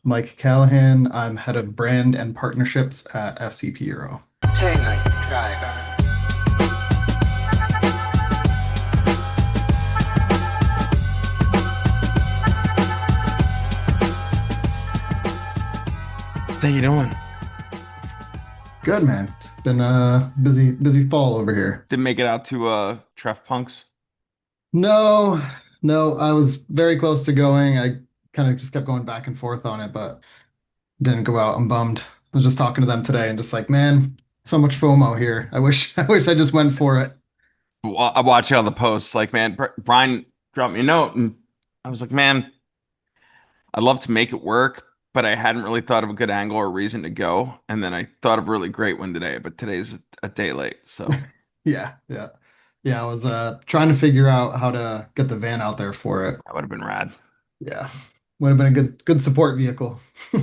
Mike Callaghan. I'm head of brand and partnerships at FCP Euro. Chainlink driver. How you doing? Good man. It's been a busy fall over here. Didn't make it out to Treff Punks. No, no, I was very close to going. I kind of just kept going back and forth on it, but didn't go out. I'm bummed. I was just talking to them today and just like, man, so much FOMO here. I wish I wish I just went for it. I'm watching all the posts. Like, man, Brian dropped me a note, and I was like, man, I'd love to make it work, but I hadn't really thought of a good angle or reason to go. And then I thought of a really great one today, but today's a day late, so Yeah, yeah. Yeah, I was trying to figure out how to get the van out there for it. that would have been rad. Yeah. Would have been a good support vehicle.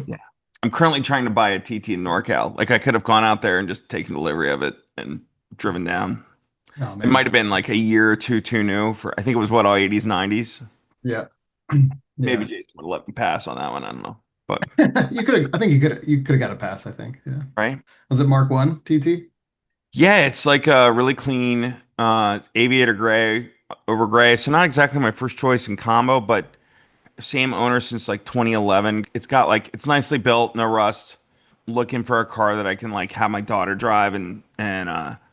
Yeah, I'm currently trying to buy a TT in NorCal. Like, I could have gone out there and just taken delivery of it and driven down. Oh It man. might have been like a year or two too new for. I think it was what, all 80s, 90s. Yeah. Maybe Yeah. Jason would let me pass on that one. I don't know. But You could have I think you could have got a pass, I think. Yeah. right. Was it Mark 1 TT? Yeah, it's like a really clean aviator gray over gray. So not exactly my first choice in combo, but same owner since like 2011. It's got like it's nicely built, no rust. Looking for a car that I can like have my daughter drive and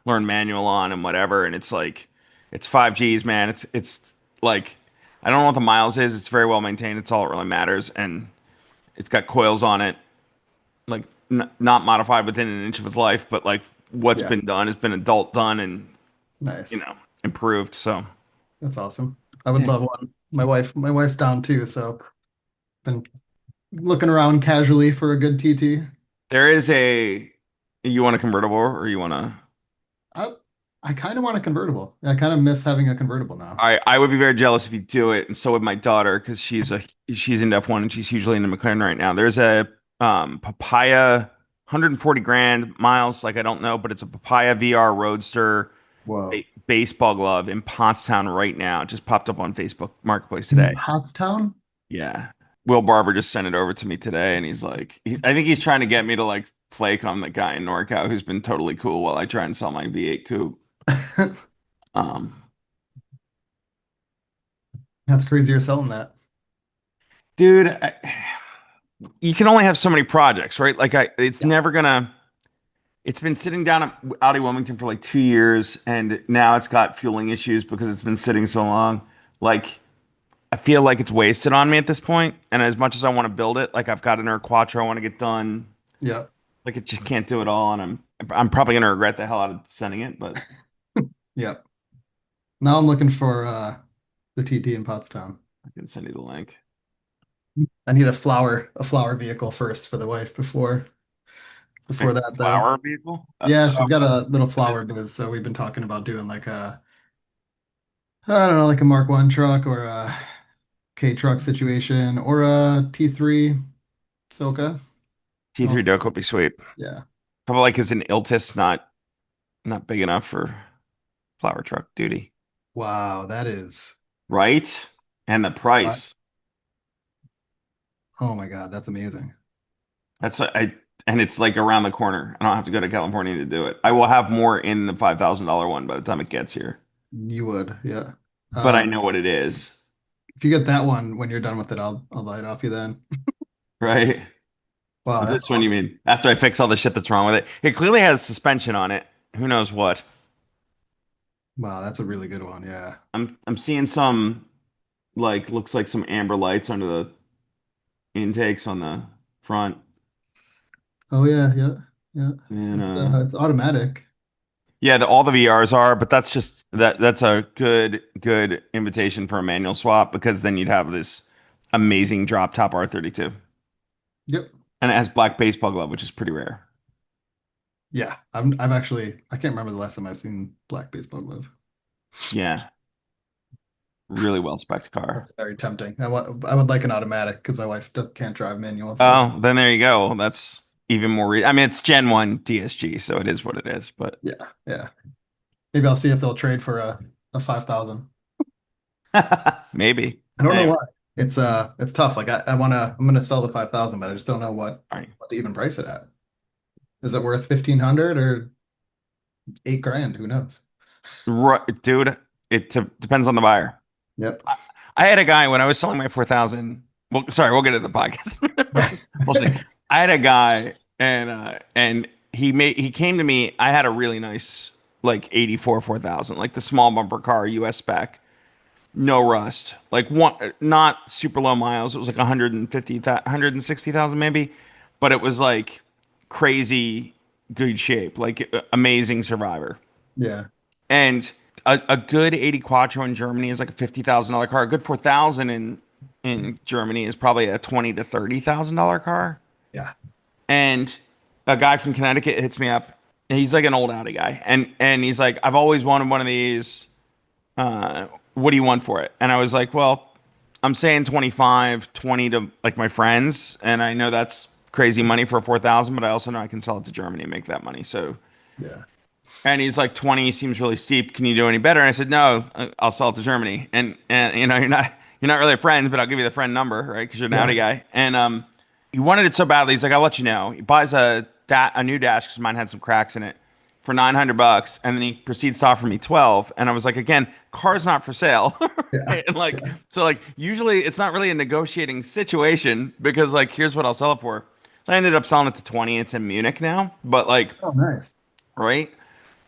learn manual on and whatever. And it's like it's 5Gs, man. It's like I don't know what the miles is. It's very well maintained. It's all that really matters. And it's got coils on it, like n not modified within an inch of its life, but like what's Yeah. been done has been adult done and you Nice. know improved. So That's awesome. I would yeah, love one. My wife's down too, so been looking around casually for a good TT. there is a you want a convertible or you want to. I I kind of want a convertible. I kind of miss having a convertible now. I would be very jealous if you do it, and so would my daughter because she's into F1 and she's hugely into McLaren right now. There's a Papaya 140 grand miles, like I don't know, but it's a Papaya VR Roadster Whoa. baseball glove in Pottstown right now. It just popped up on Facebook Marketplace In today. Pottstown? Yeah. Will Barber just sent it over to me today, and he's like, I think he's trying to get me to like flake on the guy in NorCal who's been totally cool while I try and sell my V8 coupe. Um, That's crazy you're selling that. dude, you can only have so many projects, right? Like it's Yeah. never gonna. It's been sitting down at Audi Wilmington for like 2 years, and now it's got fueling issues because it's been sitting so long. Like I feel like it's wasted on me at this point. And as much as I want to build it, like I've got an Air Quattro I want to get done. Yeah. Like it just can't do it all, and I'm probably gonna regret the hell out of sending it, but Yeah. Now I'm looking for the TT in Pottstown. I can send you the link. I need a flower vehicle first for the wife before A that though. flower vehicle? Yeah, she's got a little That is flower biz, so we've been talking about doing like a I don't know, like a Mark 1 truck or a K truck situation or a T3 Soka. T3 Also, Doke would be sweet. yeah. Probably like is an Iltis not big enough for flower truck duty, Wow, that is right? And the what? price. Oh my God, that's amazing. That's and it's like around the corner. I don't have to go to California to do it. I will have more in the $5,000 one by the time it gets here, You would, yeah. but I Um, know what it is, if you get that one when you're done with it, I'll buy it off you then. right? Wow, But that's this one you awesome. mean after I fix all the shit that's wrong with it. It clearly has suspension on it. Who knows what? Wow, that's a really good one. Yeah. I'm seeing some like looks like some amber lights under the intakes on the front. Oh yeah, yeah, yeah. And It's automatic. yeah, all the VRs are, but that's just that's a good invitation for a manual swap because then you'd have this amazing drop top R32. Yep. And it has black baseball glove, which is pretty rare. Yeah. I've actually I can't remember the last time I've seen black baseball glove. Yeah, really well spec'd car. That's very tempting. I would like an automatic because my wife does can't drive manual. So Oh, then there you go. That's even more I mean, it's Gen 1 DSG, so it is what it is, but yeah, yeah. Maybe I'll see if they'll trade for a 5,000. maybe. I don't know Anyway, why. It's tough. Like I'm gonna sell the 5,000, but I just don't know All right. what to even price it at. Is it worth 1,500 or 8 grand? Who knows? Dude, depends on the buyer. Yep. I, I had a guy when I was selling my 4,000. Well, sorry, we'll get into the podcast. Bullshit. I had a guy and he came to me. I had a really nice like 84 4,000, like the small bumper car, US spec, no rust, like one not super low miles. It was like 150, 160,000 maybe, but it was like crazy good shape, like amazing survivor. Yeah. And a good 80 Quattro in Germany is like a $50,000 car. A good 4,000 in Germany is probably a 20 to $30,000 car. Yeah. And a guy from Connecticut hits me up. He's like an old Audi guy, and he's like, I've always wanted one of these. What do you want for it? And I was like, well, I'm saying 25, 20 to like my friends, and I know that's crazy money for a 4,000, but I also know I can sell it to Germany and make that money. So Yeah. and he's like, 20 seems really steep. Can you do any better? And I said, no, I'll sell it to Germany. And you know, you're not really a friend, but I'll give you the friend number, right? Because you're an Audi Yeah. guy. And he wanted it so badly. He's like, I'll let you know. He buys a new dash because mine had some cracks in it for $900, and then he proceeds to offer me 12. And I was like, again, car's not for sale. Yeah. And like, Yeah. so like usually it's not really a negotiating situation because like here's what I'll sell it for. So I ended up selling it to 20. It's in Munich now, but like, Oh, nice. right?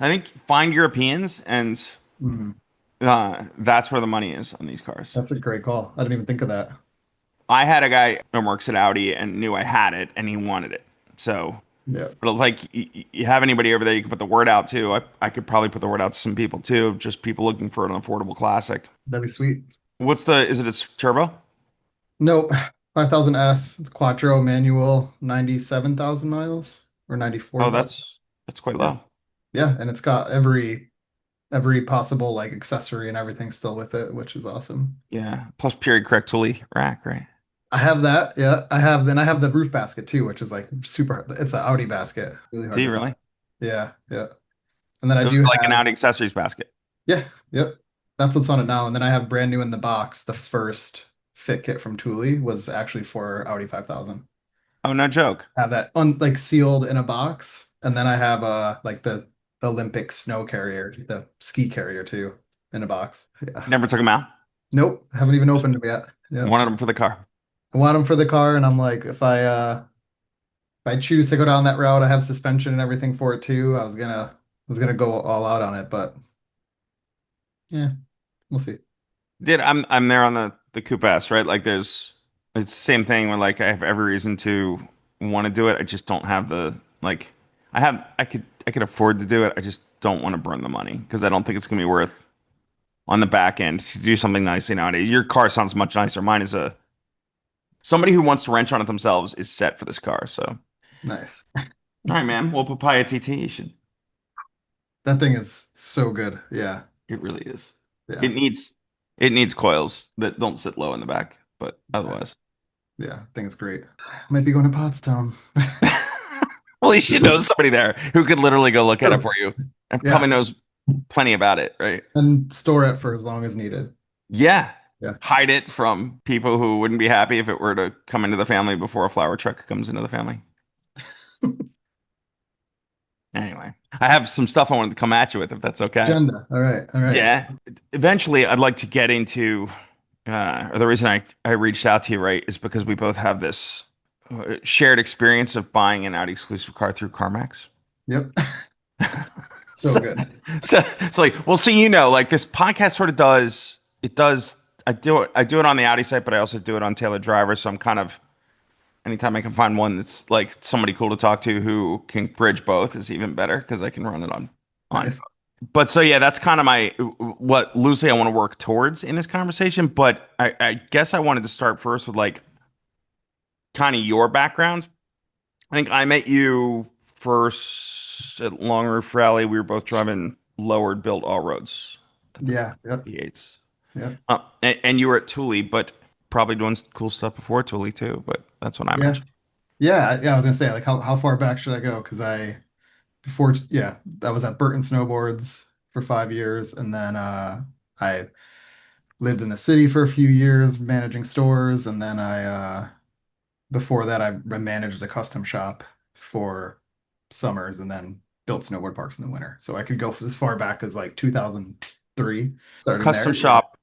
I think find Europeans, and Mhm. that's where the money is on these cars. That's a great call. I didn't even think of that. I had a guy who works at Audi and knew I had it, and he wanted it. So, Yeah. but like, you have anybody over there you can put the word out to. I could probably put the word out to some people too, just people looking for an affordable classic. That'd be sweet. Is it a turbo? Nope. 5,000 S. It's Quattro manual, 97,000 miles or Oh, 94,000. that's quite Yeah. low. Yeah, and it's got every possible like accessory and everything still with it, which is awesome. Yeah. Plus period correct Thule rack, right? I have that. Yeah, I have the roof basket too, which is like super hard. It's an Audi basket, really Do hard to you find. really? Yeah, yeah. And then I It was do like an have Audi accessories basket. yeah, yep. That's what's on it now. And then I have brand new in the box. The first fit kit from Thule was actually for Audi 5000. Oh, no joke. Have that like sealed in a box, and then I have like the Olympic snow carrier, the ski carrier too, in a box. Yeah. Never took them out. Nope, haven't even opened them yet. Yeah. Wanted them for the car. I want them for the car, and I'm like, if I choose to go down that route, I have suspension and everything for it too. I was gonna go all out on it, but yeah, we'll see. Dude, I'm there on the Coupe S, right? Like it's the same thing where like I have every reason to want to do it. I just don't have the like I could afford to do it. I just don't want to burn the money because I don't think it's gonna be worth on the back end to do something nicely nowadays. Your car sounds much nicer. Mine is a somebody who wants to wrench on it themselves is set for this car. So all Nice. right, man. Well, Papaya TT, you should That thing is so good. Yeah, it really is. yeah, It needs it needs coils that don't sit low in the back, but yeah, otherwise. yeah. Thing's great. Might be going to Pottstown. Well, you should know somebody there who could literally go look at it True. for you and probably Yeah, knows plenty about it, right? and store it for as long as needed. Yeah. Yeah. Hide it from people who wouldn't be happy if it were to come into the family before a flower truck comes into the family. Anyway, I have some stuff I wanted to come at you with, if that's okay. Agenda. All right. All right. Yeah. Eventually, I'd like to get into, or the reason I reached out to you, right, is because we both have this shared experience of buying an Audi exclusive car through CarMax. Yep. So So, good. so it's like, well, so like this podcast sort of does it does I do it on the Audi site, but I also do it on Taylor Driver. So I'm kind of anytime I can find one that's like somebody cool to talk to who can bridge both is even better because I can run it on. Nice. But so yeah, that's kind of my what loosely I want to work towards in this conversation. But I guess I wanted to start first with like kind of your background. I think I met you first at Long Roof Rally. We were both driving lowered built all roads at the Yeah. Yep. V8s. Yep. And you were at Thule, but probably doing cool stuff before Thule too. But that's what I Yeah. mentioned. Yeah. Yeah. I was gonna say like how far back should I go? Because before I was at Burton Snowboards for 5 years, and then I lived in the city for a few years managing stores, and then before that I managed a custom shop for summers and then built snowboard parks in the winter. So I could go as far back as like 2003, starting Custom there. shop.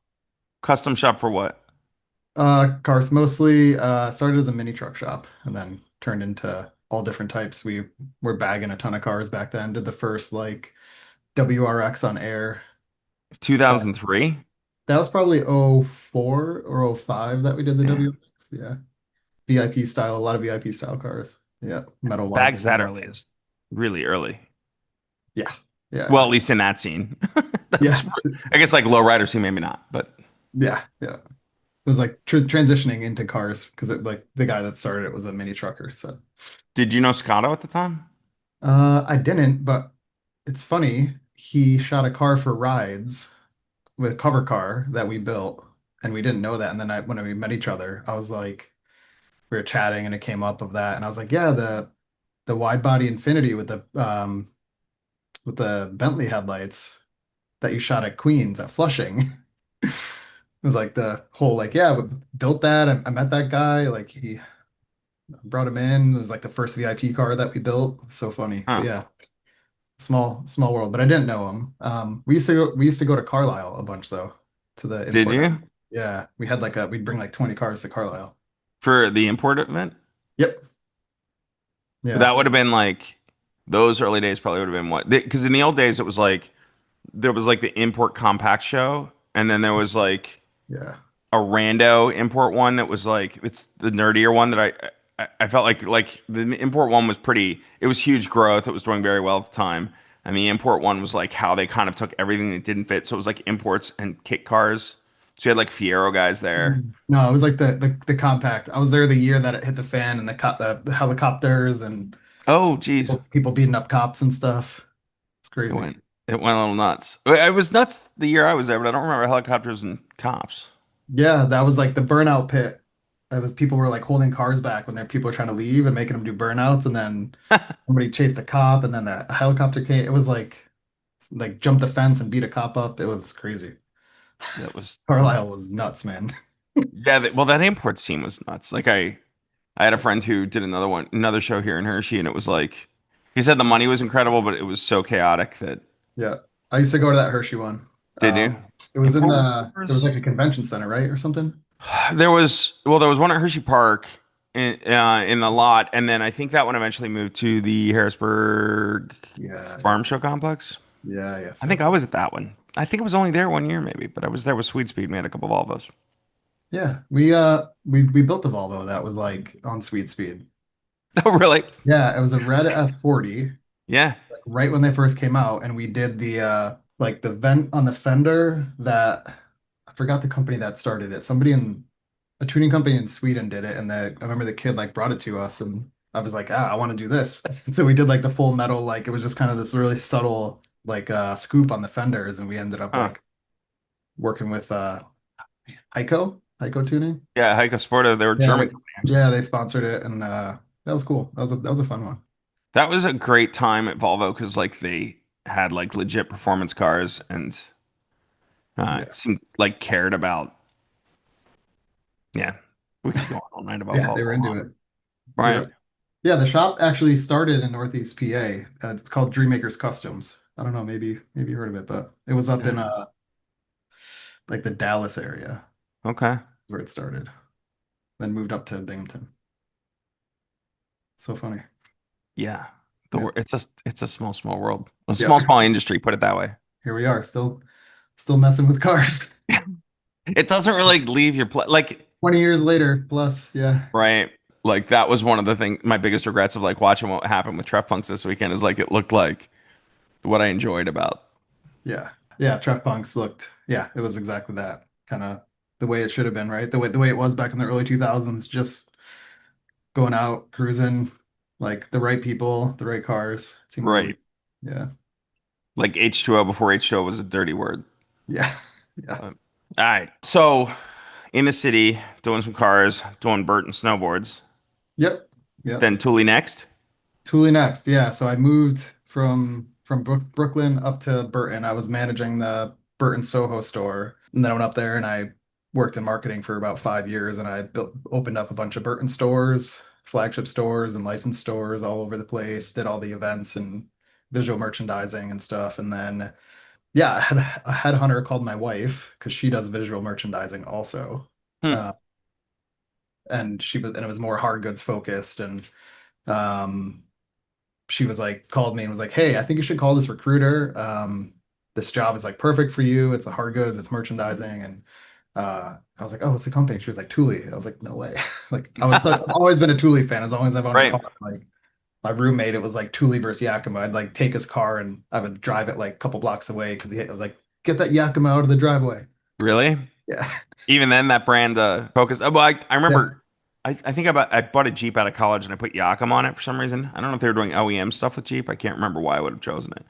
Custom shop for what? Cars mostly started as a mini truck shop and then turned into all different types. We were bagging a ton of cars back then. Did the first like WRX on air. That 2003? that was probably '04 or '05 that we did the Yeah. WRX. Yeah. VIP style, a lot of VIP style cars. Yeah. Metal wide. Bags that early is really early. Yeah. Yeah. Well, Yeah. at least in that scene. That's, Yes. I guess like low rider scene, maybe not, but Yeah. Yeah. It was like transitioning into cars because it like the guy that started it was a mini trucker. So did you know Scotto at the time? I didn't, but it's funny. He shot a car for rides with a cover car that we built, and we didn't know that. And then when we met each other, I was like, we were chatting, and it came up of that, and I was like, yeah, the wide body Infinity with the Bentley headlights that you shot at Queens at Flushing. It was like the whole like, yeah, we built that. I met that guy. Like he brought him in. It was like the first VIP car that we built. So funny. But Huh. yeah, small world. But I didn't know him. We used to go to Carlisle a bunch though, to the Did import. you? Yeah, we had like we'd bring like 20 cars to Carlisle. For the import event? Yep. Yeah. That would have been like those early days probably would have been what? Because in the old days it was like there was like the import compact show, and then there was like Yeah. a rando import one that was like it's the nerdier one that I felt like the import one was pretty. It was huge growth. It was doing very well at the time, and the import one was like how they kind of took everything that didn't fit. So it was like imports and kit cars. So you had like Fiero guys there. No, it was like the compact. I was there the year that it hit the fan and the helicopters and Oh, geez, people beating up cops and stuff. It's it crazy. went it went a little nuts. It was nuts the year I was there, but I don't remember helicopters and cops. Yeah, that was like the burnout pit. That was people were like holding cars back when people were trying to leave and making them do burnouts, and then somebody chased a cop, and then the helicopter came. It was like jumped the fence and beat a cop up. It was crazy. That was Carlisle was nuts, man. yeah. Well, that import scene was nuts. Like I had a friend who did another show here in Hershey, and it was like he said the money was incredible, but it was so chaotic that Yeah, I used to go to that Hershey one. did you? It was in Import there was like wars? a convention center, right, or something. There was one at Hershey Park in the lot, and then I think that one eventually moved to the Harrisburg Yeah, Farm Show Complex. yeah, yeah. I think I was at that one. I think I was only there 1 year maybe, but I was there with Sweet Speed. We had a couple Volvos. Yeah, we built a Volvo that was like on Sweet Speed. Oh, really? Yeah, it was a red S40, Yeah. like right when they first came out, and we did the like the vent on the fender that I forgot the company that started it. Somebody in a tuning company in Sweden did it, and I remember the kid like brought it to us, and I was like, I want to do this. And so we did like the full metal, like it was just kind of this really subtle like scoop on the fenders, and we ended up Huh. like working with Heiko Tuning. Yeah, Heiko Sportive. They were Yeah, German. yeah, they sponsored it, and that was cool. That was a fun one. That was a great time at Volvo because like they had like legit performance cars and Yeah, it seemed like cared about. Yeah, we could go on all night about yeah, they Volvo, were into it. right? Yeah, yeah. The shop actually started in Northeast PA. It's called Dreammakers Customs. I don't know, maybe you heard of it, but it was up in Yeah. like the Dallas area Okay. where it started, then moved up to Binghamton. So funny. Yeah. Yeah, It's a small world. A yeah. small industry, put it that way. Here we are, still messing with cars. It doesn't really leave your play like 20 years later, plus, yeah, right. Like that was one of the things my biggest regrets of like watching what happened with Tref Punks this weekend is like it looked like what I enjoyed about. yeah, yeah. Truck Punks looked, yeah, it was exactly that kind of the way it should have been, right? The way it was back in the early 2000s, just going out cruising, like the right people, the right cars. It seemed really, Right. yeah, Like H2O before H2O was a dirty word. yeah, yeah. All right. So in the city, doing some cars, doing Burton snowboards. Yep, yep. Then Thule next. Thule next, yeah. So I moved from Brooklyn up to Burton. I was managing the Burton Soho store. And then I went up there and I worked in marketing for about 5 years, and I opened up a bunch of Burton stores, flagship stores, and licensed stores all over the place. Did all the events and visual merchandising and stuff. And then yeah, I had a headhunter called my wife because she does visual merchandising also. Hmm. Uh, and it was more hard goods focused. And um, she was like, called me and was like, "Hey, I think you should call this recruiter. This job is like perfect for you. It's a hard goods, it's merchandising." And I was like, "Oh, what's the company?" She was like, "Thule." I was like, "No way." Like I've always been a Thule fan as long as I've owned a Right. car. Like my roommate, it was like Thule versus Yakima. I'd like take his car and I would drive it like a couple blocks away because I was like, "Get that Yakima out of the driveway." Really? Yeah. Even then, that brand focus. Well, I Yeah. remember. I think I bought a Jeep out of college and I put Yakima on it for some reason. I don't know if they were doing OEM stuff with Jeep. I can't remember why I would have chosen it.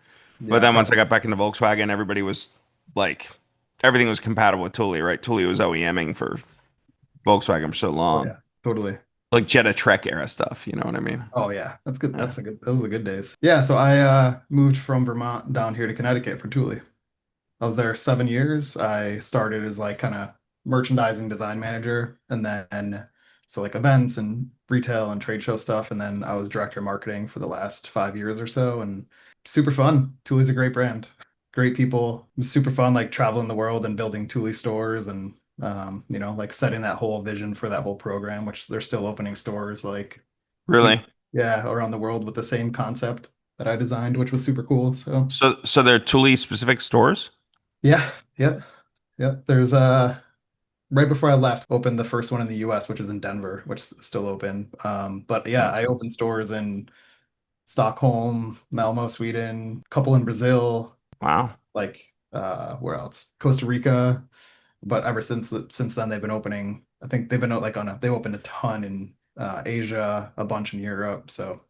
But Yeah, then once I probably. got back into Volkswagen, everybody was like, everything was compatible with Thule, right? Thule was OEMing for Volkswagen for so Oh long, yeah, totally. like Jetta Trek era stuff. You know what I mean? Oh yeah, that's good. Yeah. Those are the good days. Yeah, so I moved from Vermont down here to Connecticut for Thule. I was there 7 years. I started as like kind of merchandising design manager, and then so like events and retail and trade show stuff, and then I was director of marketing for the last 5 years or so, and super fun. Thule's a great brand, great people. It was super fun, like traveling the world and building Thule stores, and like setting that whole vision for that whole program, which they're still opening stores like eight, Really? yeah, around the world with the same concept that I designed, which was super cool. So So they're Thule specific stores? yeah, yeah, yeah. There's right before I left, opened the first one in the US, which is in Denver, which is still open. But yeah, Makes I sense. opened stores in Stockholm, Malmo, Sweden, a couple in Brazil, Wow. like where else? Costa Rica. But ever since then, they've been opening. I think they've been like they opened a ton in Asia, a bunch in Europe. So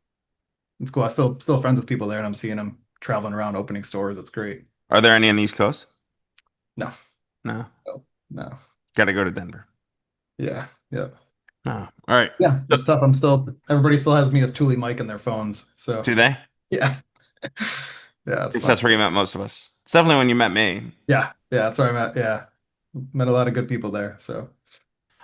it's cool. I still friends with people there, and I'm seeing them traveling around opening stores. It's great. Are there any on the East Coast? No, No. no, no. Got to go to Denver. Yeah, yeah. No. All right. Yeah, So, it's tough. Everybody still has me as Thule Mike in their phones. So do they? I yeah. Yeah, it's guess fun. that's where you met most of us. It's definitely when you met me. Yeah, yeah, that's where I'm at. Yeah. Met a lot of good people there. So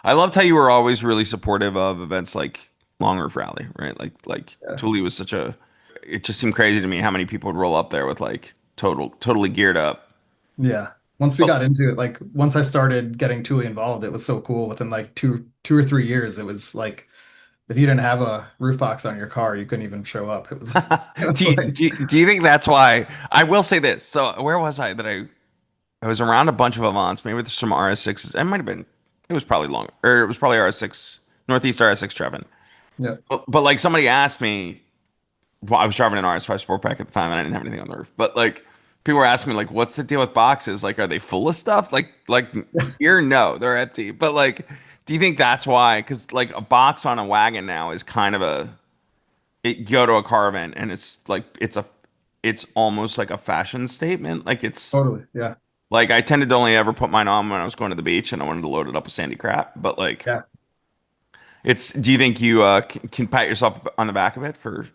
I loved how you were always really supportive of events like Long Roof Rally, right? Like yeah. Thule was such a. It just seemed crazy to me how many people would roll up there with like totally geared up. Yeah. Once we Oh, got into it, like once I started getting Thule involved, it was so cool. Within like two or 3 years, it was like if you didn't have a roof box on your car, you couldn't even show up. It was it was like do you think that's why? I will say this. So where was I that I was around a bunch of Avants, maybe there's some RS6s. It might have been. It was probably long, or it was probably RS6 Northeast RS6 Trevin. yeah, But like somebody asked me, well, I was driving an RS5 Sportback at the time, and I didn't have anything on the roof. But like, people were asking me, like, what's the deal with boxes? Like, are they full of stuff? Like here, no, they're empty. But like, do you think that's why? Because like a box on a wagon now is kind of you go to a car event, and it's like it's almost like a fashion statement. Like it's totally. Yeah. like I tended to only ever put mine on when I was going to the beach, and I wanted to load it up with sandy crap. But like, Yeah. it's. Do you think you can pat yourself on the back a bit for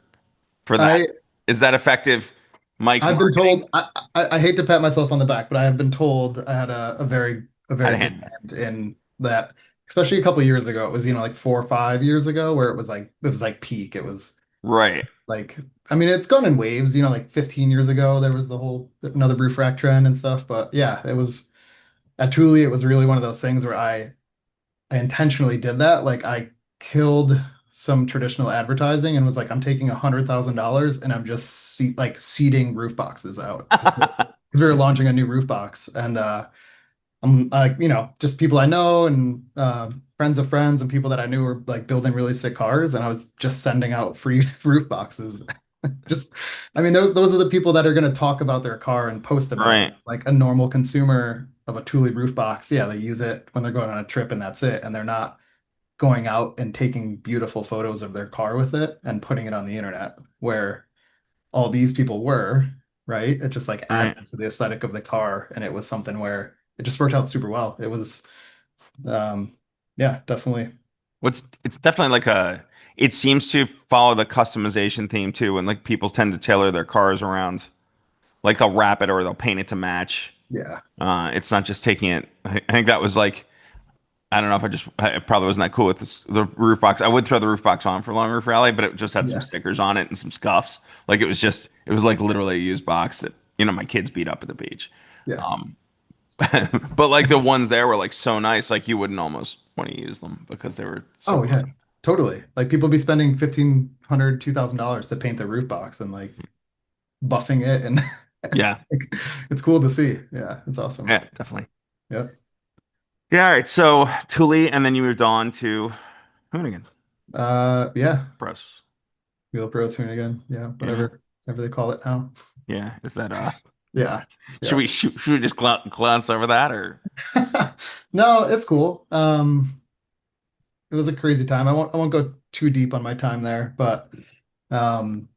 that? I Is that effective, Mike I've been marketing? told I hate to pat myself on the back, but I have been told I had a Had very a good hand. hand in that, especially a couple of years ago. It was, like 4 or 5 years ago where it was like peak. It was Right. like I mean it's gone in waves, like 15 years ago there was the whole another roof rack trend and stuff. But yeah, it was at Thule, it was really one of those things where I intentionally did that. Like I killed some traditional advertising and was like, I'm taking $100,000 and I'm just seeding roof boxes out because we were launching a new roof box. And I'm like, just people I know and friends of friends and people that I knew were like building really sick cars, and I was just sending out free roof boxes. Just, I mean, those are the people that are going to talk about their car and post about it. Right. Like a normal consumer of a Thule roof box, yeah, they use it when they're going on a trip and that's it. And they're not going out and taking beautiful photos of their car with it and putting it on the internet, where all these people were, right? It just like Right. added to the aesthetic of the car. And it was something where it just worked out super well. It was, um, yeah, definitely. What's it's definitely like a. It seems to follow the customization theme too, and like people tend to tailor their cars around. Like they'll wrap it or they'll paint it to match. Yeah. It's not just taking it. I think that was like I don't know if I probably wasn't that cool with the roof box. I would throw the roof box on for long roof rally, but it just had some Yeah. stickers on it and some scuffs. Like it was like literally a used box that my kids beat up at the beach. Yeah. Um, but like the ones there were like so nice, like you wouldn't almost want to use them because they were so Oh yeah. awesome. Totally. Like people be spending 1,500, $2,000 to paint their roof box and like buffing it and it's Yeah, like it's cool to see. Yeah, it's awesome. yeah, definitely. Yep. Yeah, all right. So Thule, and then you moved on to Hoonigan Yeah. Bros. Wheel Pros Hoonigan. Yeah, Yeah, whatever they call it now. yeah. Is that Yeah. should Yeah. we just glance over that or No, it's cool. It was a crazy time. I won't go too deep on my time there, but um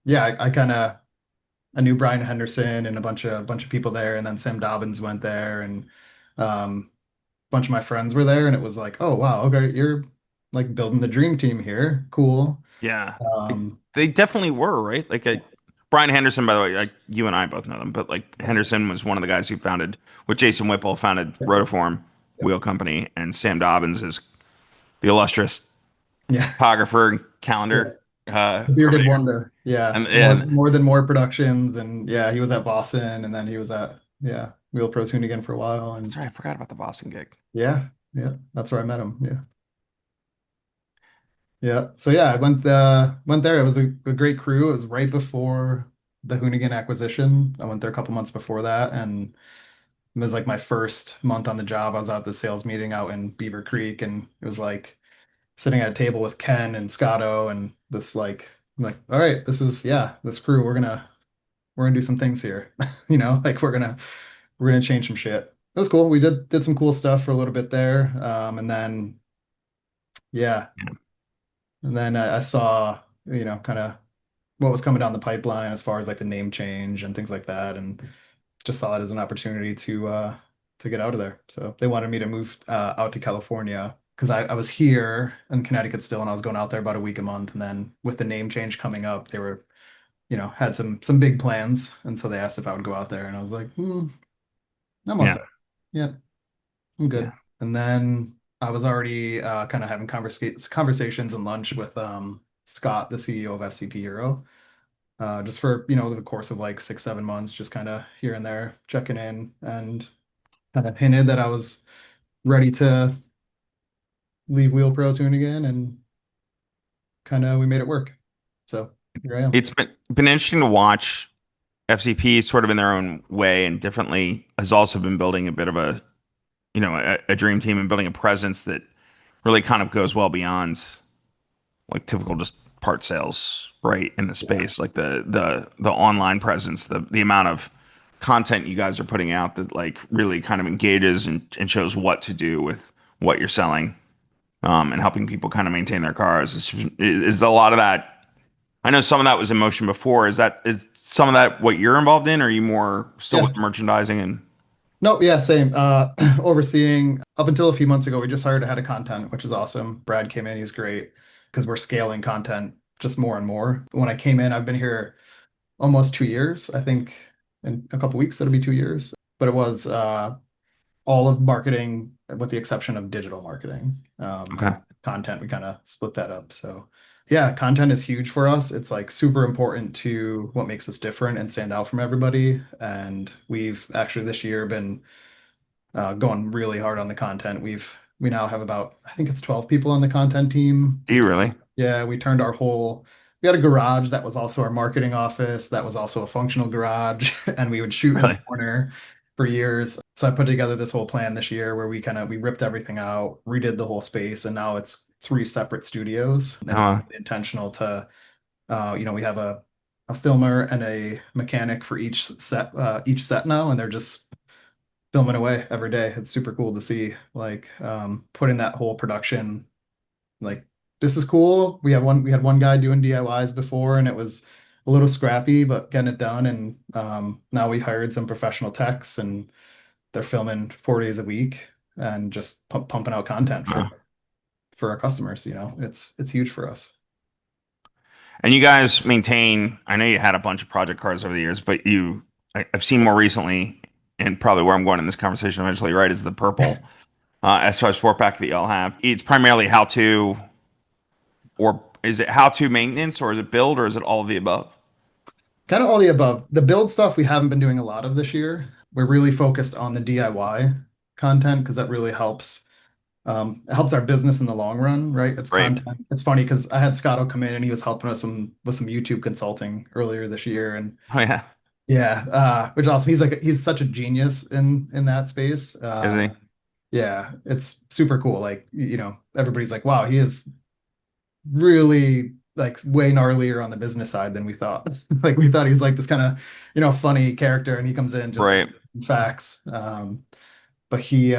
yeah, I kind of I knew Brian Henderson and a bunch of people there, and then Sam Dobbins went there, and a bunch of my friends were there, and it was like, oh wow, okay, you're like building the dream team here. Cool. yeah? Um, They definitely were, right? Brian Henderson, by the way, like you and I both know them, but like Henderson was one of the guys who founded, with Jason Whipple, founded yeah, Rotiform yeah, Wheel Company, and Sam Dobbins is the illustrious yeah, photographer and yeah. calendar The bearded purveyor. wonder. Yeah, And more than more productions, and yeah, he was at Boston, and then he was at Wheel Pros Hoonigan for a while, and sorry, I forgot about the Boston gig. yeah, yeah, that's where I met him. Yeah. Yeah. So yeah, I went there. It was a great crew. It was right before the Hoonigan acquisition. I went there a couple months before that, and it was like my first month on the job. I was at the sales meeting out in Beaver Creek, and it was like sitting at a table with Ken and Scotto, and this like I'm like, all right, this crew. We're gonna do some things here. Like we're gonna change some shit. It was cool. We did some cool stuff for a little bit there, and then yeah, and then I saw kind of what was coming down the pipeline as far as like the name change and things like that, and just saw it as an opportunity to get out of there. So they wanted me to move out to California because I was here in Connecticut still, and I was going out there about a week a month. And then with the name change coming up, they were had some big plans, and so they asked if I would go out there, and I was like, I'm all Yeah, set. Yeah, I'm yeah. good. And then I was already kind of having conversations and lunch with Scott, the CEO of FCP Euro, just for the course of like 6, 7 months, just kind of here and there checking in, and kind of hinted that I was ready to leave Wheel Pros Hoonigan, and kind of we made it work. So here I am. It's been interesting to watch FCP sort of in their own way and differently has also been building a bit of a dream team and building a presence that really kind of goes well beyond like typical just part sales, right? In the Yeah, space, like the online presence, the amount of content you guys are putting out that like really kind of engages and shows what to do with what you're selling, and helping people kind of maintain their cars. Is a lot of that. I know some of that was in motion before. Is some of that what you're involved in? Or are you more still yeah. with merchandising and No, yeah, same. Overseeing up until a few months ago, we just hired a head of content, which is awesome. Brad came in, he's great because we're scaling content just more and more. When I came in, I've been here almost 2 years. I think in a couple weeks it'll be 2 years. But it was all of marketing with the exception of digital marketing. And okay? then content, we kind of split that up. So yeah, content is huge for us. It's like super important to what makes us different and stand out from everybody. And we've actually this year been going really hard on the content. We now have about, I think it's 12 people on the content team. Do you really? Yeah, we had a garage that was also our marketing office, that was also a functional garage, and we would shoot in the Really? corner for years. So I put together this whole plan this year where we ripped everything out, redid the whole space, and now it's three separate studios. And it's Uh, really intentional to we have a filmer and a mechanic for each set now, and they're just filming away every day. It's super cool to see, like putting that whole production, like this is cool. We had one guy doing DIYs before, and it was a little scrappy, but getting it done. And now we hired some professional techs, and they're filming 4 days a week and just pumping out content uh. for our customers. It's huge for us. And you guys maintain, I know you had a bunch of project cars over the years, but I've seen more recently and probably where I'm going in this conversation eventually, right, is the purple S5 Sportback that y'all have. It's primarily how to, or is it how to maintenance, or is it build, or is it all of the above? Kind of all the above. The build stuff we haven't been doing a lot of this year. We're really focused on the DIY content because that really helps. It helps our business in the long run, right? It's Right. content. It's funny because I had Scotto come in and he was helping us with some YouTube consulting earlier this year, and Oh yeah. yeah, which also he's such a genius in that space. Is he? Yeah, it's super cool. Like, everybody's like, wow, he is really like way gnarlier on the business side than we thought. Like we thought he's like this kind of, funny character and he comes in just Right. facts. But he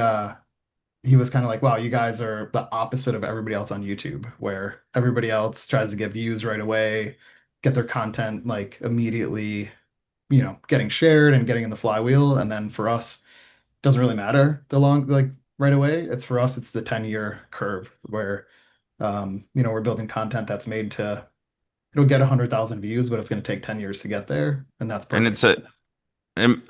was kind of like, wow, you guys are the opposite of everybody else on YouTube, where everybody else tries to get views right away, get their content like immediately, getting shared and getting in the flywheel. And then for us, doesn't really matter the long like right away. It's for us, it's the 10-year curve where we're building content that's made to it'll get 100,000 views, but it's going to take 10 years to get there, and that's And perfect.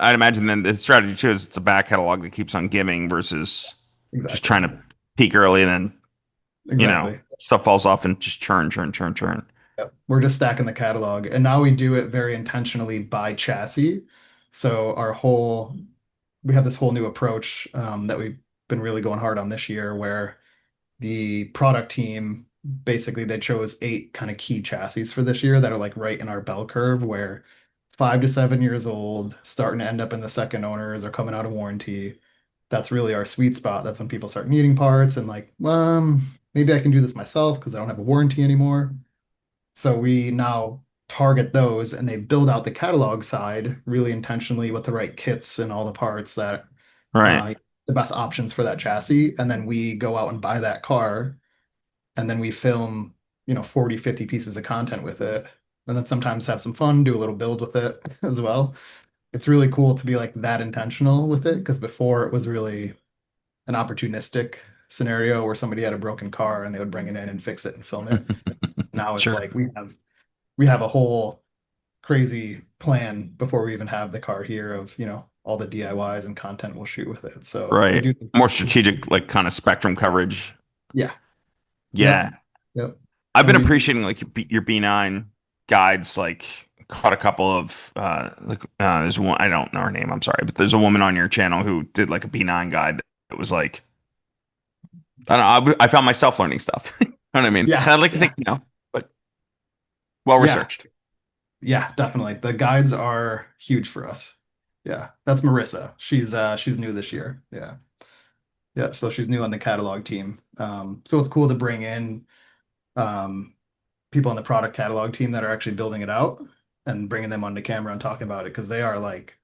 I'd imagine then the strategy too is it's a back catalog that keeps on giving versus just Exactly. trying to peak early and then, Exactly. stuff falls off and just churn, churn, churn, churn. Yep. We're just stacking the catalog, and now we do it very intentionally by chassis. So we have this whole new approach that we've been really going hard on this year, where the product team basically they chose 8 kind of key chassis for this year that are like right in our bell curve, where 5 to 7 years old, starting to end up in the second owners or coming out of warranty. That's really our sweet spot. That's when people start needing parts and like, maybe I can do this myself because I don't have a warranty anymore. So we now target those and they build out the catalog side really intentionally with the right kits and all the parts that Right. uh, the best options for that chassis. And then we go out and buy that car and then we film, 40, 50 pieces of content with it. And then sometimes have some fun, do a little build with it as well. It's really cool to be like that intentional with it because before it was really an opportunistic scenario where somebody had a broken car and they would bring it in and fix it and film it. Now it's Sure. like we have a whole crazy plan before we even have the car here of, all the DIYs and content we'll shoot with it. So I Right. do think More strategic, like kind of spectrum coverage. yeah. Yep. Yeah. Yep. I've And been we appreciating like your B9 guides, like caught a couple of there's one, I don't know her name, I'm sorry, but there's a woman on your channel who did like a B9 guide that was like, I don't know, I found myself learning stuff. You know what I mean? And yeah, I'd like to think, yeah. but well Yeah. researched. Yeah, definitely. The guides are huge for us. Yeah. That's Marissa. She's new this year. Yeah. Yeah. So she's new on the catalog team. So it's cool to bring in um people on the product catalog team that are actually building it out and bringing them onto camera and talking about it because they are like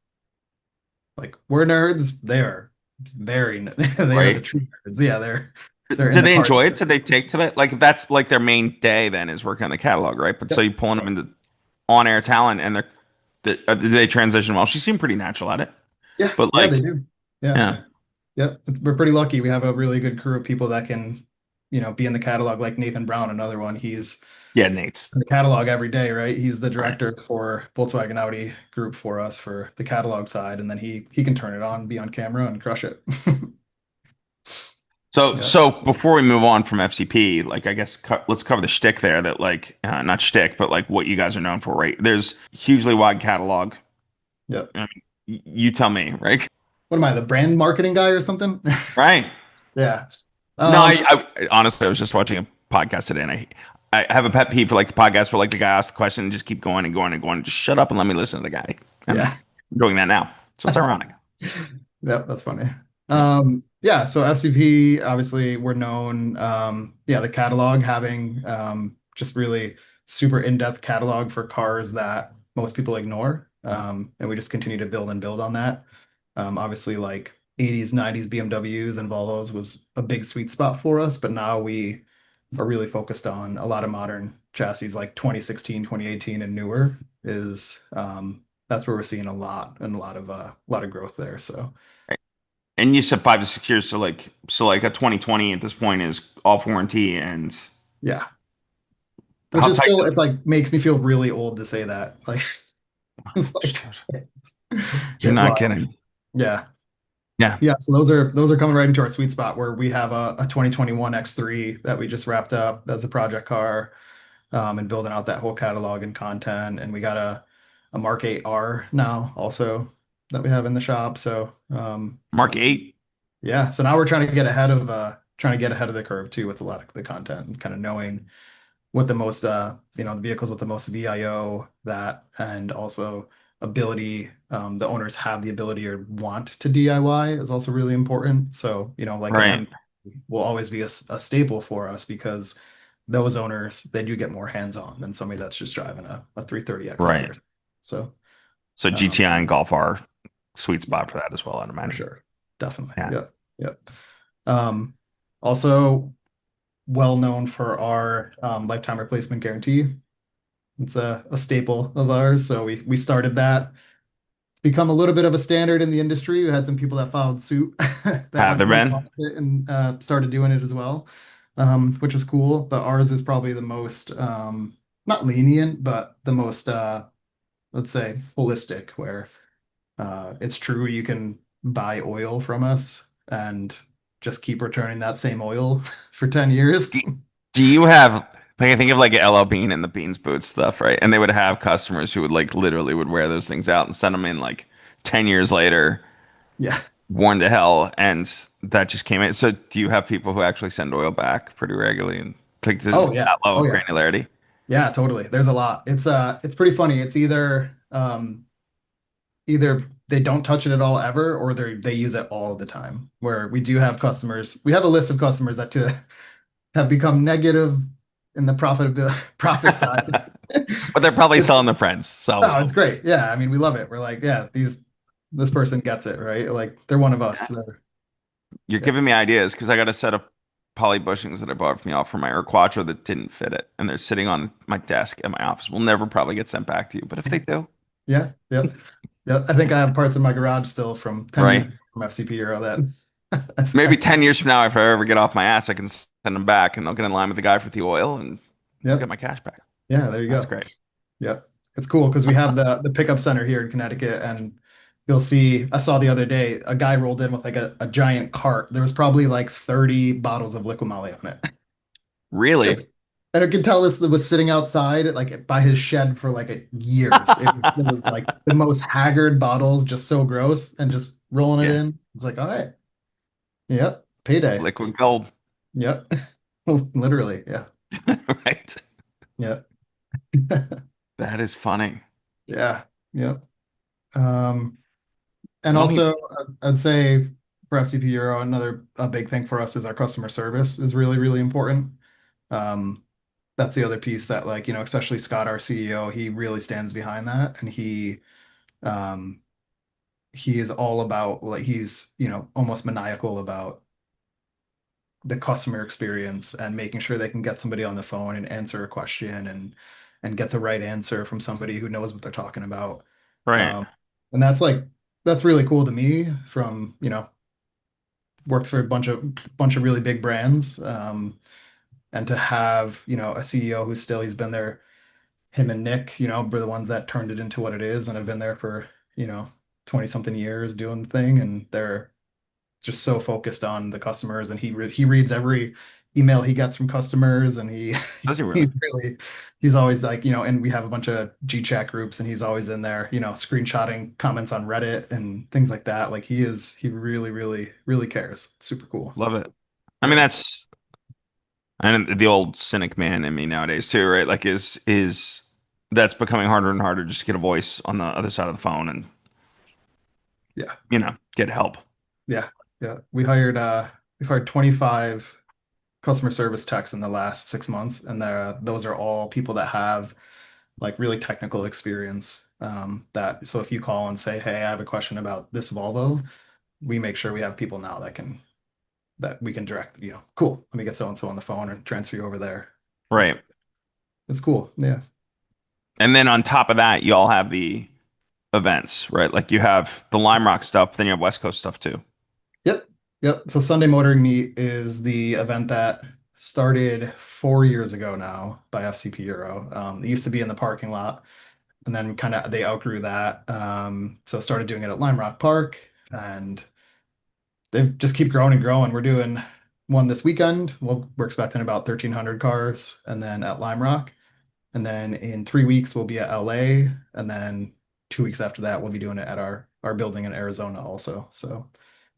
we're nerds. They are they are the Right. true nerds. Yeah, they're in Did the they car. enjoy it? Did they take to that? Like if that's like their main day then is working on the catalog, right? But so Yep. you pulling them into on-air talent and did they transition well? She seemed pretty natural at it. Yeah, But yeah, they like, do. Yeah. yeah. Yep. We're pretty lucky. We have a really good crew of people that can, be in the catalog, like Nathan Brown, another one. He's Yeah, Nate's. in the catalog every day, right? He's the Right. director for Volkswagen Audi group for us for the catalog side, and then he can turn it on, be on camera, and crush it. So, Yeah. so before we move on from FCP, like I guess let's cover the shtick there. That like not shtick, but like what you guys are known for, right? There's hugely wide catalog. Yep. I mean, you tell me, right? What am I, the brand marketing guy or something? Right. Yeah. No, Um, honestly, I was just watching a podcast today, and I have a pet peeve for like the podcast where like the guy asks the question and just keep going and going and going. Just shut up and let me listen to the guy. I'm yeah. doing that now, so it's ironic. Yep, that's funny. Yeah. Yeah, so FCP, obviously, we're known. Yeah, the catalog having just really super in-depth catalog for cars that most people ignore. And we just continue to build and build on that. Obviously, like 80s, 90s BMWs and Volvos was a big sweet spot for us, but now we are really focused on a lot of modern chassis like 2016, 2018, and newer is that's where we're seeing a lot of growth there. So And you said 5 to 6 years, so like a 2020 at this point is off warranty, and yeah, which how is tight? still it's like makes me feel really old to say that. Like it's like You're it's not wild. kidding. Yeah. Yeah. Yeah, so those are coming right into our sweet spot where we have a 2021 X3 that we just wrapped up as a project car, and building out that whole catalog and content. And we got a Mark 8R now also that we have in the shop. So Mark 8. yeah, so now we're trying to get ahead of the curve too with a lot of the content and kind of knowing what the most the vehicles with the most VIO that and also ability the owners have the ability or want to DIY is also really important. So, like an Right. M will always be a staple for us because those owners they do get more hands-on than somebody that's just driving a 330xi Right. or so. So Um, GTI and Golf are sweet spot for that as well, I'd for imagine. sure. Definitely. Yeah. Yep. Yep. Um, Also well known for our lifetime replacement guarantee. It's a staple of ours. So we started that. It's become a little bit of a standard in the industry. We had some people that followed suit that Have there went been? off it and started doing it as well, which is cool. But ours is probably the most not lenient, but the most let's say holistic, where it's true you can buy oil from us and just keep returning that same oil for 10 years. Do do you have like I think of like LL Bean and the Beans Boots stuff, right? And they would have customers who would like literally would wear those things out and send them in like 10 years later, Yeah. worn to hell, and that just came in. So do you have people who actually send oil back pretty regularly and like to Oh that yeah. level Oh of yeah. granularity? Yeah, totally. There's a lot. It's pretty funny. It's either they don't touch it at all ever or they use it all the time. Where we do have customers. We have a list of customers that have become negative in the profit side. But they're probably It's selling their friends. So oh, it's great. Yeah, I mean, we love it. We're like, yeah, this person gets it, right? Like they're one of us. you're Yeah. giving me ideas because I got a set of poly bushings that I bought from y'all for my Quattro that didn't fit it, and they're sitting on my desk at my office. Will never probably get sent back to you, but if they do, Yeah. Yep. Yeah. I think I have parts in my garage still from 10 years right? from FCP Euro that Maybe 10 years from now, if I ever get off my ass, I can send them back and they'll get in line with the guy for the oil and I'll get yep. my cash back. Yeah, there you That's go. great. Yep. It's cool because we have the pickup center here in Connecticut and you'll see I saw the other day a guy rolled in with like a giant cart. There was probably like 30 bottles of liquid moly on it. Really? Just and I could tell this was sitting outside like by his shed for like years. It was like the most haggard bottles, just so gross, and just rolling it Yeah. in. It's like, all right, yep, payday. Liquid gold. Yep. Literally, yeah. Right. Yep. That is funny. Yeah. Yep. Um, and Well, I mean, also I'd say for FCP Euro, another a big thing for us is our customer service is really, really important. Um, that's the other piece that like, especially Scott, our CEO, he really stands behind that. And um, he is all about like, he's, almost maniacal about the customer experience and making sure they can get somebody on the phone and answer a question and get the right answer from somebody who knows what they're talking about. right. Um, and that's really cool to me from, worked for a bunch of really big brands. And to have, a CEO who's still he's been there, him and Nick, were the ones that turned it into what it is and have been there for, 20 something years doing the thing. And they're just so focused on the customers and he reads every email he gets from customers and he Does he really? he's always like and we have a bunch of G-chat groups and he's always in there screenshotting comments on Reddit and things like that like he really really really cares. It's super cool. Love it. I mean, Yeah, that's and the old cynic man in me nowadays too, right? Like is that's becoming harder and harder just to get a voice on the other side of the phone and yeah, get help. yeah, yeah. We've hired 25 customer service techs in the last 6 months and those are all people that have like really technical experience. That so if you call and say, "Hey, I have a question about this Volvo," we make sure we have people now that we can direct. Cool. Let me get so and so on the phone and transfer you over there. It's Right. it's cool. Yeah. And then on top of that, you all have the events, right? Like you have the Lime Rock stuff, then you have West Coast stuff too. Yep. Yep. So Sunday Motoring Meet is the event that started 4 years ago now by FCP Euro. It used to be in the parking lot, and then kind of they outgrew that. So started doing it at Lime Rock Park. and they just keep growing and growing. We're doing one this weekend. We're expecting about 1,300 cars, and then at Lime Rock. And then in 3 weeks, we'll be at LA. And then 2 weeks after that, we'll be doing it at our building in Arizona also. So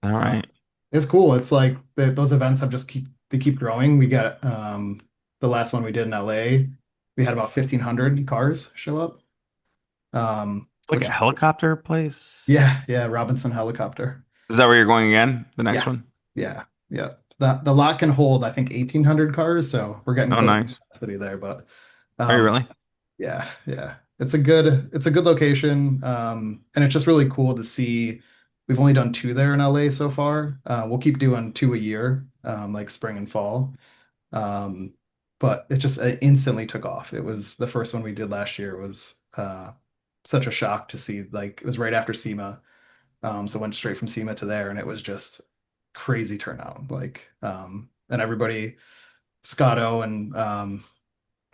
All uh, right. it's cool. It's like those events have just they keep growing. We got the last one we did in LA, we had about 1,500 cars show up. Like a Which helicopter place? yeah, yeah, Robinson helicopter. Is that where you're going again? The next Yeah, one? yeah, yeah. The lot can hold, I think, 1,800 cars, so we're getting Oh, close to nice. capacity there. But Are you um, really? yeah, yeah. It's a good location. And it's just really cool to see. We've only done two there in LA so far. We'll keep doing two a year, like spring and fall. Um, but it instantly took off. It was the first one we did last year was such a shock to see. Like it was right after SEMA. So went straight from SEMA to there, and it was just crazy turnout. Like and everybody, Scotto and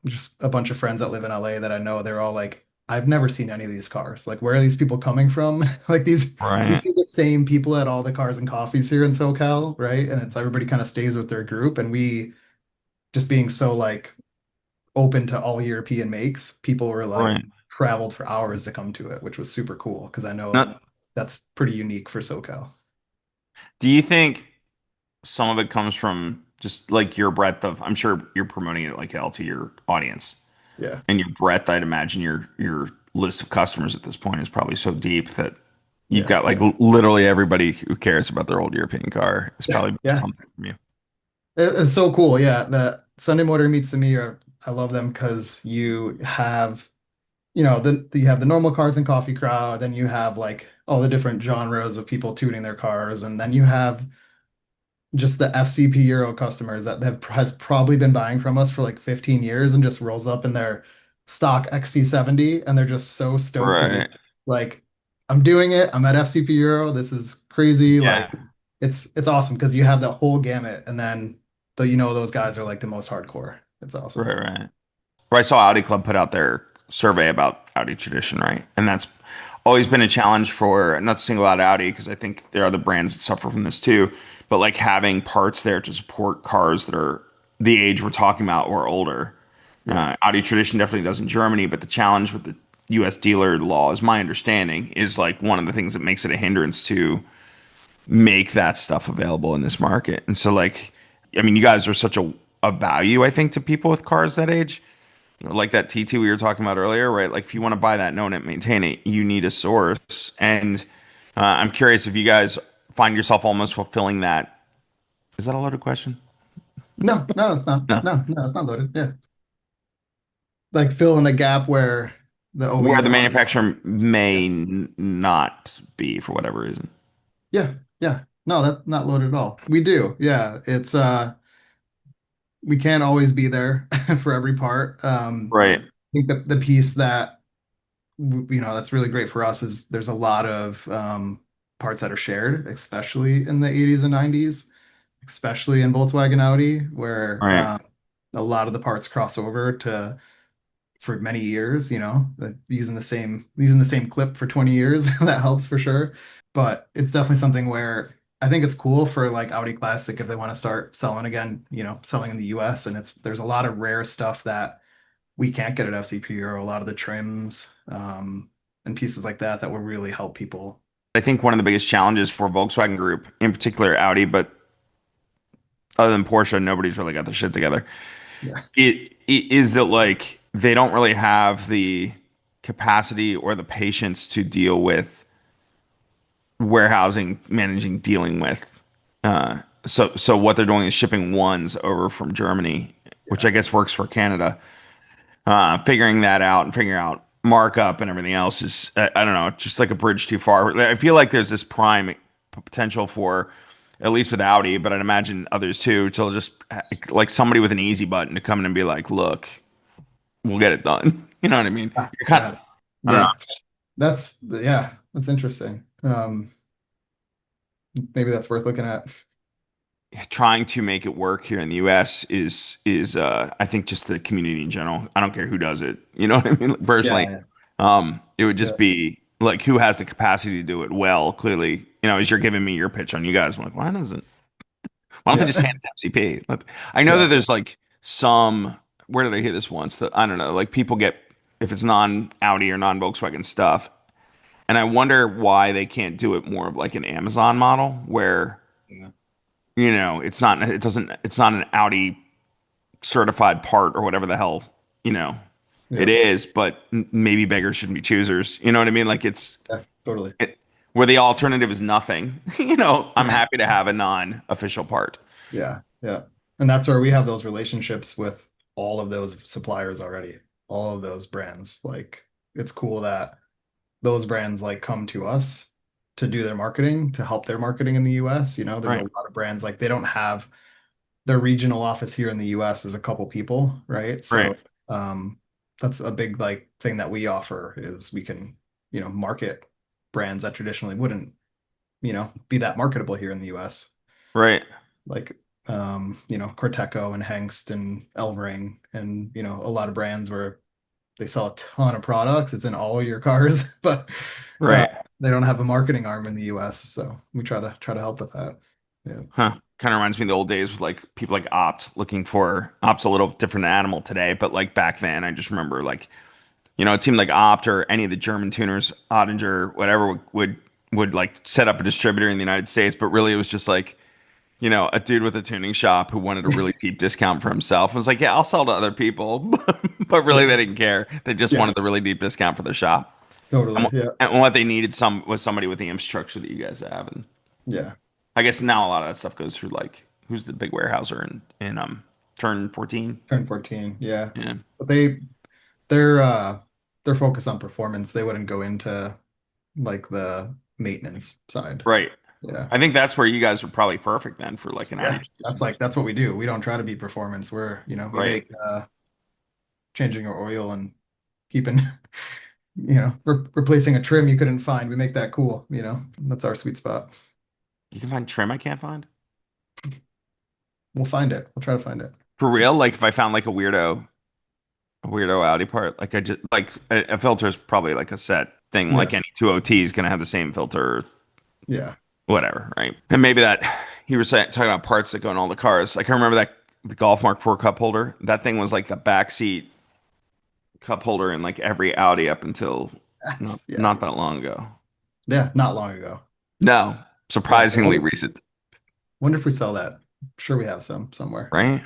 just a bunch of friends that live in LA that I know, they're all like, I've never seen any of these cars. Like, where are these people coming from? Like you Right. see the same people at all the cars and coffees here in SoCal, right? And it's everybody kind of stays with their group. And we just being so like open to all European makes, people were like Right. traveled for hours to come to it, which was super cool because I know Now, that's pretty unique for SoCal. do you think some of it comes from just like your breadth of, I'm sure you're promoting it like hell to your audience Yeah. and your breadth, I'd imagine your list of customers at this point is probably so deep that you've Yeah. got like literally everybody who cares about their old European car is Yeah. probably bought Yeah. something from you. It's so cool. Yeah. The Sunday Motor Meets to me are, I love them because you have the normal cars and coffee crowd, then you have like all the different genres of people tuning their cars, and then you have just the FCP Euro customers that has probably been buying from us for like 15 years and just rolls up in their stock XC70 and they're just so stoked to be Right. like, I'm doing it. I'm at FCP Euro. This is crazy. Yeah. Like it's awesome because you have the whole gamut, and then those guys are like the most hardcore. It's awesome. Right. Right. Or I saw Audi Club put out their survey about Audi tradition, right? And that's always been a challenge for not to single out Audi because I think there are other brands that suffer from this too. But like having parts there to support cars that are the age we're talking about or older. Yeah. Audi tradition definitely does in Germany, but the challenge with the U.S. dealer law, is my understanding, is like one of the things that makes it a hindrance to make that stuff available in this market. And so, like, I mean, you guys are such a value, I think, to people with cars that age like that T2 we were talking about earlier, right? Like if you want to buy that, own it, maintain it, you need a source. And I'm curious if you guys find yourself almost fulfilling that. Is that a loaded question? No, no, it's not. No. No, it's not loaded. Yeah. Like fill in a gap where the Where OEs the are. manufacturer Yeah. may not be for whatever reason. Yeah. Yeah. No, that's not loaded at all. We do. Yeah. We can't always be there for every part. Right. I think the piece that that's really great for us is there's a lot of parts that are shared, especially in the 80s and 90s, especially in Volkswagen Audi, where Right. a lot of the parts cross over to for many years, using the same clip for 20 years. That helps for sure. But it's definitely something where I think it's cool for like Audi Classic if they want to start selling again, selling in the US. And there's a lot of rare stuff that we can't get at FCP or a lot of the trims and pieces like that that will really help people. I think one of the biggest challenges for Volkswagen Group, in particular Audi, but other than Porsche, nobody's really got their shit together. Yeah. It is that like they don't really have the capacity or the patience to deal with warehousing, managing, dealing with. So what they're doing is shipping ones over from Germany, which Yeah. I guess works for Canada. Figuring that out and figuring out markup and everything else is I don't know, just like a bridge too far. I feel like there's this prime potential for at least with Audi, but I'd imagine others too, to just like somebody with an easy button to come in and be like, look, we'll get it done. You know what I mean? Ah, You're kind of, yeah. I don't know. Yeah. That's interesting. Maybe that's worth looking at. Trying to make it work here in the US is I think just the community in general. I don't care who does it. You know what I mean? Personally, Yeah. it would Yeah. just be. Like who has the capacity to do it well? Clearly, as you're giving me your pitch on you guys, I'm like, why don't they Yeah, just hand it to FCP? I know yeah, that there's like some. Where did I hear this once? That I don't know. Like people get if it's non Audi or non Volkswagen stuff, and I wonder why they can't do it more of like an Amazon model where yeah, it's not an Audi certified part or whatever the hell you know it yeah, is, but maybe beggars shouldn't be choosers. You know what I mean? Like yeah, totally. where the alternative is nothing. I'm Yeah, happy to have a non-official part. yeah, yeah. And that's where we have those relationships with all of those suppliers already, all of those brands. Like, it's cool that those brands like come to us to do their marketing, to help their marketing in the US. There's a Right, lot of brands like they don't have their regional office here in the US is a couple people, right? right, So that's a big like thing that we offer is we can, market brands that traditionally wouldn't, be that marketable here in the US. right, Like Corteco and Hengst and Elmering and a lot of brands where they sell a ton of products. It's in all your cars, but uh, right. they don't have a marketing arm in the US. So we try to help with that. Yeah. Huh. Kind of reminds me of the old days with like people like Opt looking for Opt's a little different animal today, but like back then, I just remember like it seemed like Opt or any of the German tuners, Ottinger, whatever, would like set up a distributor in the United States, but really it was just like a dude with a tuning shop who wanted a really deep discount for himself. And was like, yeah, I'll sell to other people, but really Yeah. they didn't care. They just Yeah. wanted the really deep discount for their shop. And, Totally. Yeah. and what they needed was somebody with the infrastructure that you guys have. And Yeah. I guess now a lot of that stuff goes through like who's the big warehouser in Turn 14? Turn 14. Yeah. Yeah. But their focus on performance, they wouldn't go into like the maintenance side. Right. Yeah. I think that's where you guys are probably perfect then for like an Audi Yeah. That's what we do. We don't try to be performance. We Right. make changing your oil and keeping, replacing a trim you couldn't find. We make that cool. That's our sweet spot. You can find trim I can't find. We'll find it. We'll try to find it. For real? Like if I found like a weirdo Audi part, like I just like a filter is probably like a set thing. Like Yeah. any 2OT is gonna have the same filter, Yeah. whatever, right? And maybe that you were talking about parts that go in all the cars. Like I remember that the Golf Mark IV cup holder. That thing was like the backseat cup holder in like every Audi up until not Yeah. not that long ago. Yeah. Not long ago. No, Yeah. surprisingly recent, Wonder if we sell that. I'm sure we have some somewhere. right?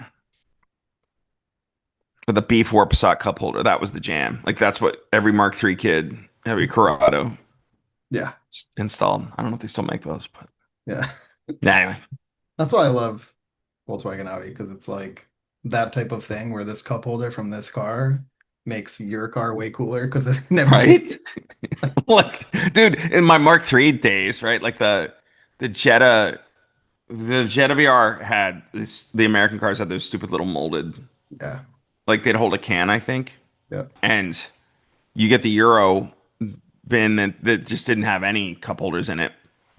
With the B4 Passat cup holder, that was the jam. Like that's what every Mark III kid, every Corrado Yeah. installed. I don't know if they still make those, but Yeah. yeah, anyway, That's why I love Volkswagen Audi because it's like that type of thing where this cup holder from this car makes your car way cooler because it never gets right? Like, dude, in my Mark III days, right? Like the Jetta, the Jetta VR had this. The American cars had those stupid little molded, yeah. like they'd hold a can, I think, Yeah. and you get the Euro bin that just didn't have any cup holders in it.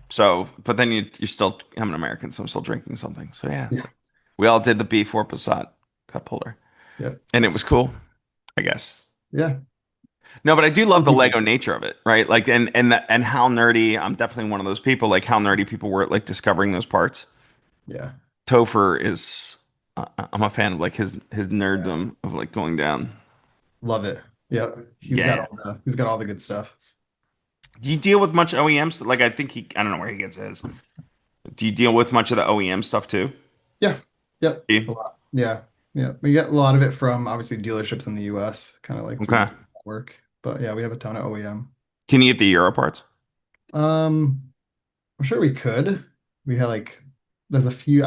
So, but then you're still, I'm an American, so I'm still drinking something. So yeah, Yeah. we all did the B4 Passat cup holder, Yeah. and it was cool, I guess. Yeah. No, but I do love Some the people. Lego nature of it, right? Like, and how nerdy. I'm definitely one of those people. Like how nerdy people were at like discovering those parts. Yeah. Topher is, I'm a fan of like his Yeah. nerddom of like going down. Love it. Yeah. Yeah. He's got all the good stuff. Do you deal with much OEMs? Like, I don't know where he gets his. Do you deal with much of the OEM stuff too? Yeah. Yep. Do you? A lot. Yeah. Yeah. We get a lot of it from obviously dealerships in the US, kind of like through Okay. the network. But yeah, we have a ton of OEM. Can you get the Euro parts? I'm sure we could. We had like I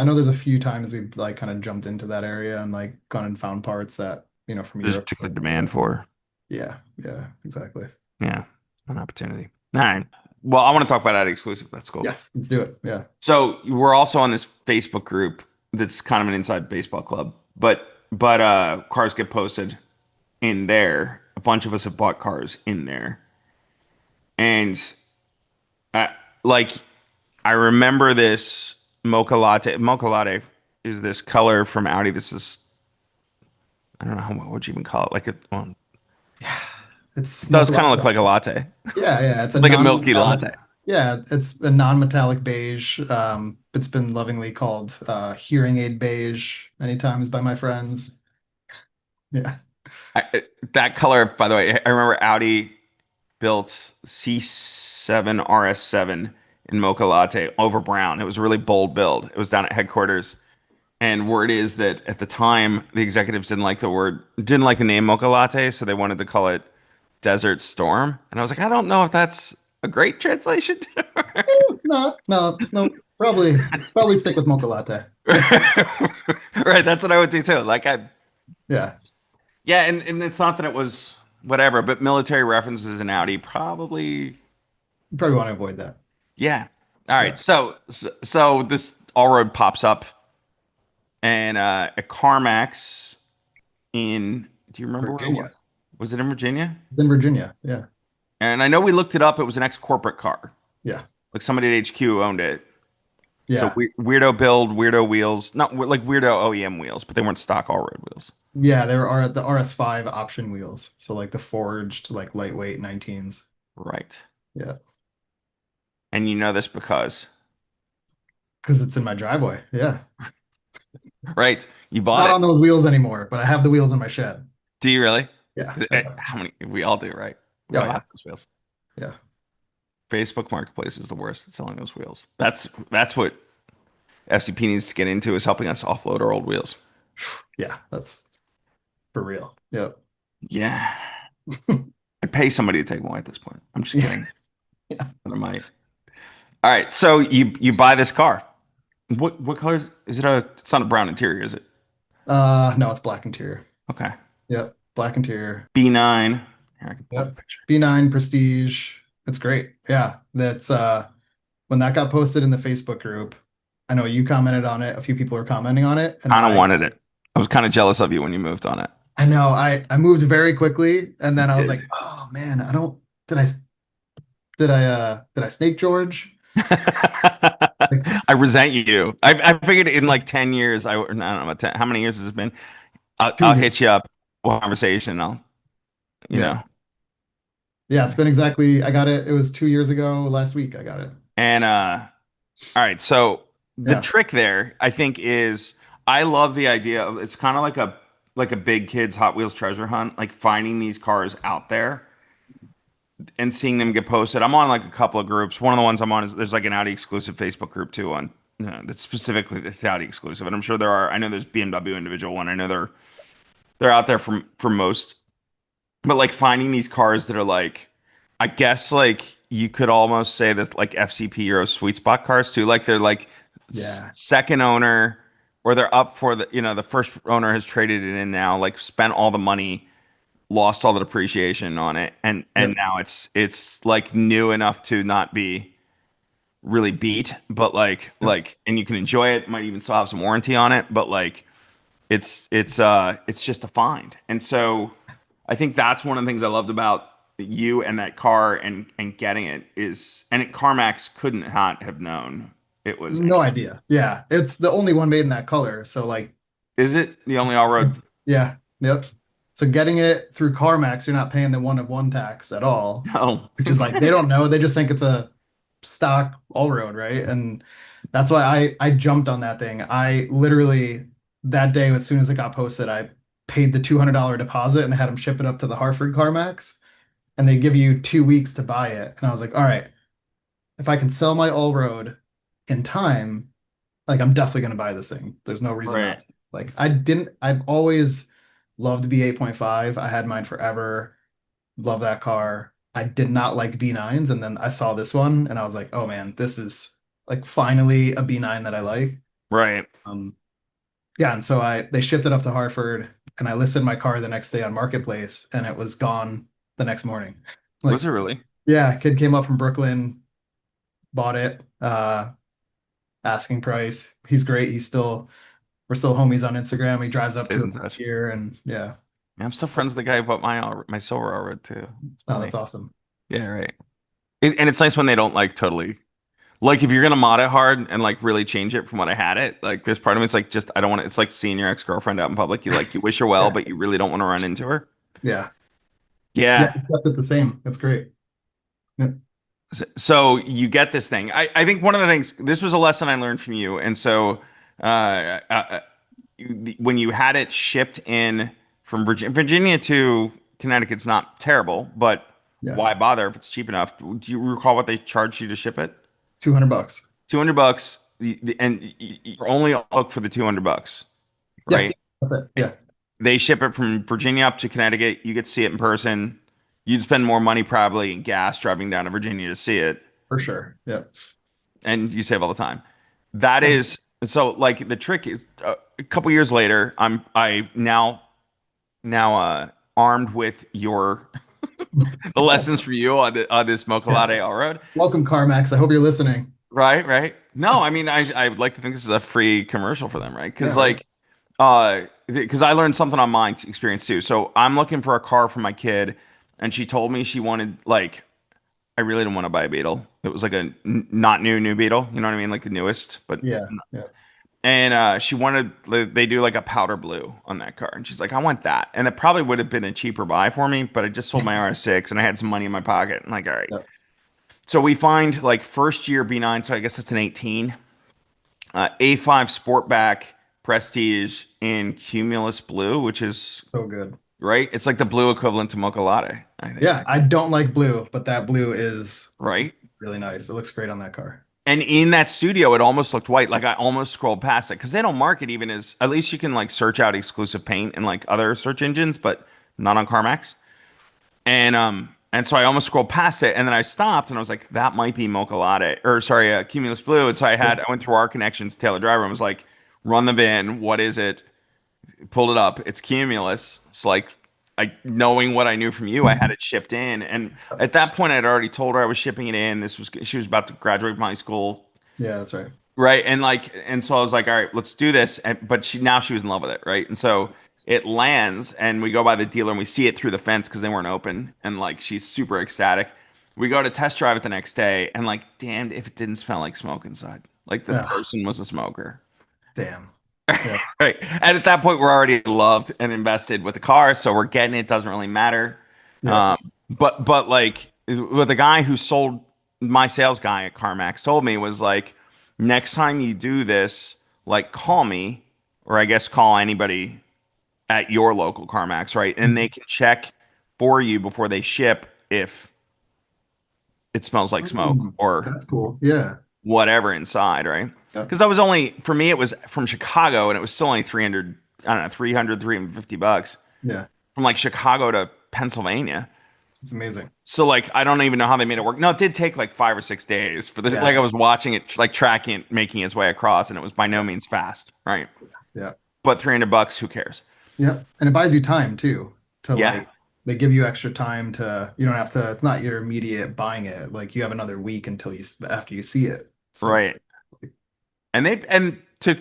know there's a few times we've like kind of jumped into that area and like gone and found parts that, from There's a Europe. particular demand for. Yeah, yeah, exactly. Yeah, an opportunity. All right. Well, I want to talk about that exclusive. That's cool. Yes, let's do it. Yeah. So we're also on this Facebook group that's kind of an inside baseball club, but cars get posted in there. A bunch of us have bought cars in there, and uh, like I remember this mocha latte. Mocha latte is this color from Audi. This is I don't know what would you even call it, like a well, It's It does mocha kind of look latte. like a latte, Yeah, yeah. It's a like a milky non-metallic. latte. Yeah, it's a non-metallic beige. It's been lovingly called hearing aid beige many times by my friends. Yeah. That color, by the way, I remember Audi built C7 RS7 in mocha latte over brown. It was a really bold build. It was down at headquarters. And word is that at the time, the executives didn't like the name mocha latte, so they wanted to call it Desert Storm. And I was like, I don't know if that's a great translation. It's not. No, no. Probably stick with mocha latte. Right, that's what I would do too. Yeah. Yeah, and it's not that it was whatever, but military references in Audi probably, You probably want to avoid that. yeah. All Yeah. right, so this all road pops up and a CarMax in, do you remember where it was? Virginia. Was it in Virginia? It's in Virginia. Yeah. And I know we looked it up. It was an ex-corporate car. Yeah. Like somebody at HQ owned it. So Yeah. weirdo build, weirdo wheels, not like weirdo OEM wheels, but they weren't stock all-road wheels. Yeah, there are the RS5 option wheels. So like the forged, like lightweight 19s. Right. Yeah. And you know this because, Because it's in my driveway. Yeah. right, you bought Not it. on those wheels anymore, but I have the wheels in my shed. Do you really? Yeah. How many? We all do, right? We Oh all yeah. have those wheels. Yeah. Facebook Marketplace is the worst at selling those wheels. That's what FCP needs to get into is helping us offload our old wheels. Yeah. That's for real. Yep. Yeah. I'd pay somebody to take them away at this point. I'm just Yeah. kidding. Yeah. But I might. All right. So you buy this car. What color is it? It's not a brown interior, is it? No, it's black interior. Okay. Yep. Black interior. B9. Here, I can pull up a Yep. picture. B9 Prestige. It's great. Yeah. That's when that got posted in the Facebook group. I know you commented on it. A few people are commenting on it. And Kind of wanted it. I was kind of jealous of you when you moved on it. I know I moved very quickly and You then I was did. like, oh man, I don't did I snake George? Like, I resent you. I figured in like 10 years, I don't know, 10, how many years has it been? I'll 2 years. hit you up, we'll have a conversation. I'll, you Yeah. know, Yeah, it's been exactly I got it. It was 2 years ago last week I got it. and all right. So the Yeah. trick there, I think, is I love the idea of it's kind of like a big kids Hot Wheels treasure hunt, like finding these cars out there and seeing them get posted. I'm on like a couple of groups. One of the ones I'm on is there's like an Audi exclusive Facebook group too on that's specifically that's Audi exclusive, and I'm sure there are. I know there's BMW individual one. I know they're out there for most, but like finding these cars that are like, I guess like you could almost say that like FCP Euro sweet spot cars too. Like they're like Yeah. second owner, or they're up for the first owner has traded it in now, like spent all the money, lost all the depreciation on it, and Yep. now it's like new enough to not be really beat, but Yep. and you can enjoy it. Might even still have some warranty on it, but like it's just a find. And so I think that's one of the things I loved about you and that car and getting it is, and CarMax couldn't not have known it was No any. idea. Yeah. It's the only one made in that color. So like Is it the only all-road? yeah. Yep. So getting it through CarMax, you're not paying the one of one tax at all, No. which is like they don't know. They just think it's a stock all road, right? And that's why I jumped on that thing. I literally that day, as soon as it got posted, I paid the $200 deposit and had them ship it up to the Hartford CarMax, and they give you 2 weeks to buy it. And I was like, all right, if I can sell my all road in time, like I'm definitely gonna buy this thing. There's no reason not Right. to. Like I've always loved the B8.5. I had mine forever. Love that car. I did not like B9s, and then I saw this one, and I was like, "Oh man, this is like finally a B9 that I like." Right. Um, yeah, and so I they shipped it up to Hartford, and I listed my car the next day on Marketplace, and it was gone the next morning. Was Like, it really? yeah, kid came up from Brooklyn, bought it, asking price. He's great. We're still homies on Instagram. He drives up to Stays it in once touch. here, and yeah, Yeah, I'm still friends with the guy who bought my silver railroad too. It's oh, funny. that's awesome. Yeah, right. And it's nice when they don't like totally like if you're gonna mod it hard and like really change it from what I had it. Like there's part of me it's like just I don't want to. It's like seeing your ex-girlfriend out in public. You wish her well, Yeah, but you really don't want to run into her. yeah. Yeah, Yeah. it's kept it the same. That's great. Yeah, So you get this thing. I think one of the things, this was a lesson I learned from you. And so when you had it shipped in from Virginia to Connecticut's not terrible, but yeah. why bother if it's cheap enough? Do you recall what they charged you to ship it? $200. 200 bucks, and you're only on the hook for the 200 bucks, Yeah, right? that's it. Yeah, They ship it from Virginia up to Connecticut. You get to see it in person. You'd spend more money probably in gas driving down to Virginia to see it, for sure. Yeah. and you save all the time. That Yeah. is so. Like the trick is, a couple years later, I now armed with your the lessons for you on this Mocha Yeah. Latte all road. Welcome, CarMax. I hope you're listening. Right, right. No, I mean I would like to think this is a free commercial for them, right? Yeah, Because right. because I learned something on my experience too. So I'm looking for a car for my kid, and she told me she wanted like I really didn't want to buy a Beetle. It was like a not new Beetle, you know what I mean, like the newest. But Yeah, yeah, and she wanted they do like a powder blue on that car, and she's like, I want that, and it probably would have been a cheaper buy for me, but I just sold my RS6 and I had some money in my pocket. I'm like, all right. yeah. So we find like first year B9, so I guess it's an 18. A5 Sportback Prestige in Cumulus Blue, which is So good. right. It's like the blue equivalent to Mocha Latte, I think. Yeah, I don't like blue, but that blue is Right. really nice. It looks great on that car. And in that studio, it almost looked white. Like I almost scrolled past it because they don't mark it even as at least you can like search out exclusive paint in like other search engines, but not on CarMax. And so I almost scrolled past it, and then I stopped, and I was like, that might be Mocha Latte, or sorry, Cumulus Blue. And so I went through our connections to Taylor Driver and was like, run the VIN. What is it? Pulled it up. It's Cumulus. It's like, knowing what I knew from you, I had it shipped in, and at that point, I'd already told her I was shipping it in. She was about to graduate from high school, Yeah, that's right. right? And so I was like, all right, let's do this. But she was in love with it, right? And so it lands, and we go by the dealer, and we see it through the fence because they weren't open, and like she's super ecstatic. We go to test drive it the next day, and like, damned if it didn't smell like smoke inside. Like the Ah, person was a smoker. damn. Yeah, Right. And at that point, we're already loved and invested with the car, so we're getting it. Doesn't really matter. yeah. But like what the guy who sold my sales guy at CarMax told me was like, next time you do this, like call me, or I guess call anybody at your local CarMax, right? And they can check for you before they ship if it smells like smoke or That's cool. Yeah, whatever inside, right? yeah, Because that was only for me, it was from Chicago and it was still only 300, I don't know, 300, $350 yeah. from like Chicago to Pennsylvania. It's amazing. So like I don't even know how they made it work. No, it did take like 5 or 6 days for this. Yeah, Like I was watching it, like tracking it, making its way across, and it was by no yeah, means fast, right? yeah, But $300, who cares? yeah. And it buys you time too to Yeah, like they give you extra time to you don't have to it's not your immediate buying it. Like you have another week until after you see it. So right. And to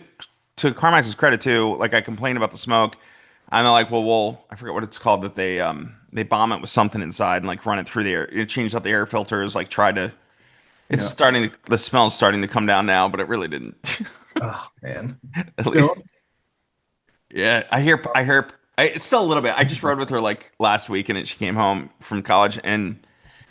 CarMax's credit too, like I complained about the smoke, and they're like, well, I forget what it's called that they bomb it with something inside and like run it through the air. It changed out the air filters, like try to. It's yeah. starting to, the smell's starting to come down now, but it really didn't. Oh man. At least- Still, yeah, it's still a little bit. I just rode with her like last week, and she came home from college, and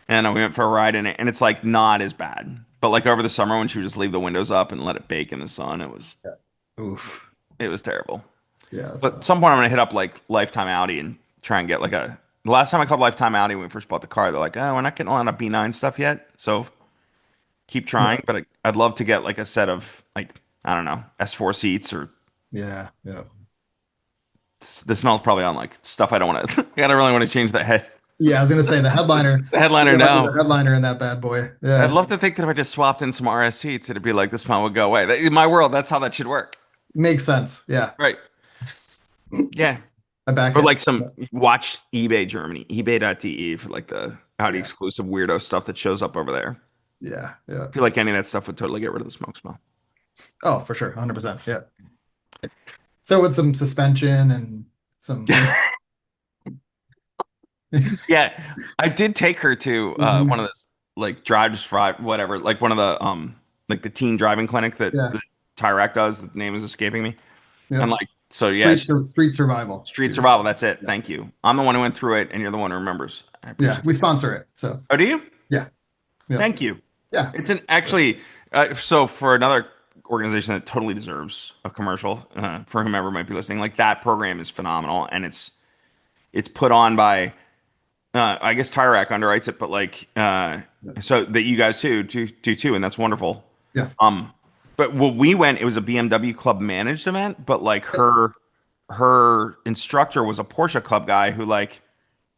we went for a ride in it, and it's like not as bad. But like over the summer when she would just leave the windows up and let it bake in the sun, yeah. Oof. it was terrible. Yeah, that's But at rough. some point I'm gonna hit up like Lifetime Audi and try and get like a. The last time I called Lifetime Audi when we first bought the car, they're like, "Oh, we're not getting a lot of B9 stuff yet, so keep Yeah, trying." But I'd love to get like a set of like I don't know S4 seats or yeah, yeah. the smell's probably on like stuff I don't want to. I don't really want to change the head Yeah, I was gonna say the headliner. the headliner There might be the now. headliner in that bad boy. I'd Yeah. love to think that if I just swapped in some RS seats, it'd be like the smell would go away. In my world, that's how that should work. Makes sense. Yeah. Right. Yeah. I back Or it. like some watch eBay Germany, eBay.de for like the Audi Yeah. exclusive weirdo stuff that shows up over there. Yeah. Yeah. I feel like any of that stuff would totally get rid of the smoke smell. Oh, for sure. 100%. Yeah. So with some suspension and some Yeah, I did take her to one of Mhm. those like drive to survive, whatever, like one of the like the teen driving clinic Yeah. that Tyrac does. The name is escaping me. And Yeah. like so yeah, Street survival. street survival. That's it. Yeah. Thank you. I'm the one who went through it, and you're the one who remembers. I Yeah, appreciate we that. sponsor it. So Oh, do you? yeah, yeah, Thank you. yeah. It's an actually so for another organization that totally deserves a commercial for whomever might be listening, like that program is phenomenal, and it's put on by I guess Tire Rack underwrites it, but like Yeah. so that you guys too do too, and that's wonderful. Yeah. Um, but when we went, it was a BMW Club managed event, but like her instructor was a Porsche Club guy who like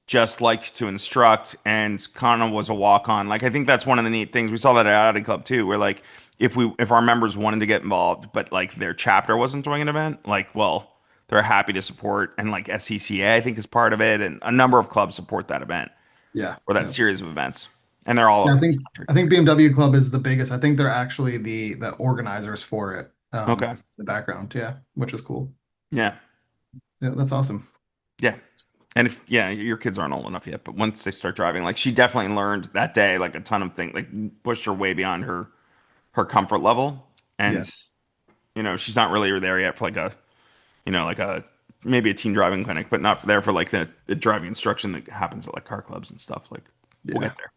just liked to instruct and kind of was a walk on. Like I think that's one of the neat things. We saw that at Audi Club too, where like if our members wanted to get involved, but like their chapter wasn't doing an event, like well, they're happy to support and like SCCA I think is part of it, and a number of clubs support that event Yeah. or that Yeah. series of events, and they're all Yeah, over this country. I think BMW Club is the biggest. I think they're actually the organizers for it. Okay. The background, yeah, which is cool. Yeah. Yeah, that's awesome. Yeah. And if yeah, your kids aren't old enough yet, but once they start driving, like she definitely learned that day, like a ton of things, like pushed her way beyond her comfort level. Yeah, And she's not really there yet for like a, like a maybe a teen driving clinic, but not there for like the driving instruction that happens at like car clubs and stuff. Like we'll yeah, get there.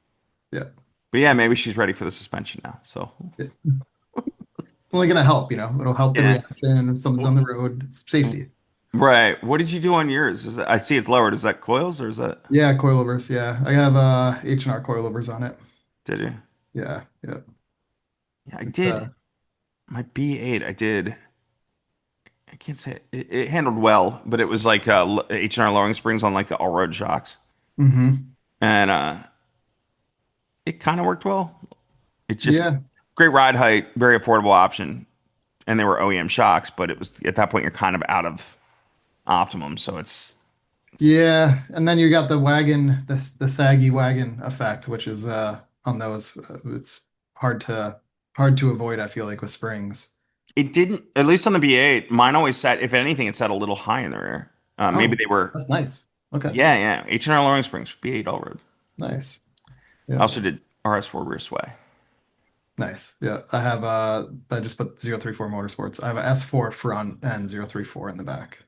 yeah. But yeah, maybe she's ready for the suspension now. So It's only gonna help, It'll help the yeah. reaction if someone's on the road. It's safety. Right. What did you do on yours? I see it's lowered. Is that coils or is that Yeah, coilovers. Yeah, I have H&R coilovers on it. did you? Yeah, yeah. Yeah, I It's did my B8. I did. I can't say it handled well, but it was like H&R lowering springs on like the all-road shocks. hmm And it kind of worked well. It just Yeah, great ride height, very affordable option, and they were OEM shocks, but it was at that point you're kind of out of optimum, so it's yeah. And then you got the wagon, the saggy wagon effect, which is on those. It's hard to avoid, I feel like, with springs. it didn't at least on the B8. Mine always sat, if anything, it sat a little high in the rear. Maybe Oh, they were, that's nice. Okay, yeah. H&R lowering springs, B8 all road. nice. I Yeah, also did RS4 rear sway. nice. Yeah, I just put 034 Motorsports. I have a S4 front and 034 in the back.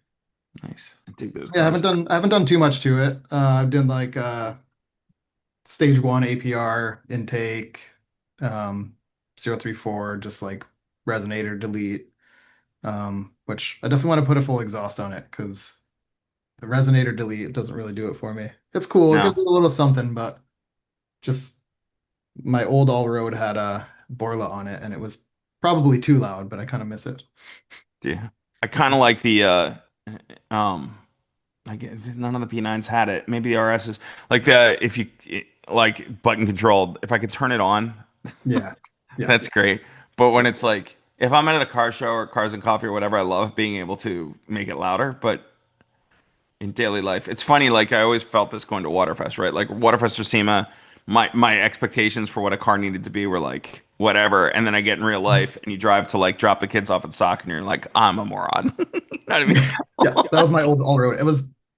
Nice. I dig those Yeah, cars. I haven't done too much to it. I've done like stage one APR intake, um, 034, just like resonator delete, which I definitely want to put a full exhaust on it because the resonator delete it doesn't really do it for me. It's cool. It gives No. it a little something, but just my old all road had a Borla on it and it was probably too loud, but I kind of miss it. Yeah. I kind of like the um I get none of the P9s had it. Maybe the RSs like the if you like button controlled, if I could turn it on, Yeah. Yes. that's great. But when it's like if I'm at a car show or cars and coffee or whatever, I love being able to make it louder. But in daily life, it's funny. Like I always felt this going to Waterfest, right? Like Waterfest or SEMA, my expectations for what a car needed to be were like whatever, and then I get in real life and you drive to like drop the kids off at soccer, and you're like, I'm a moron. You know what I mean? Yes, that was my old all road.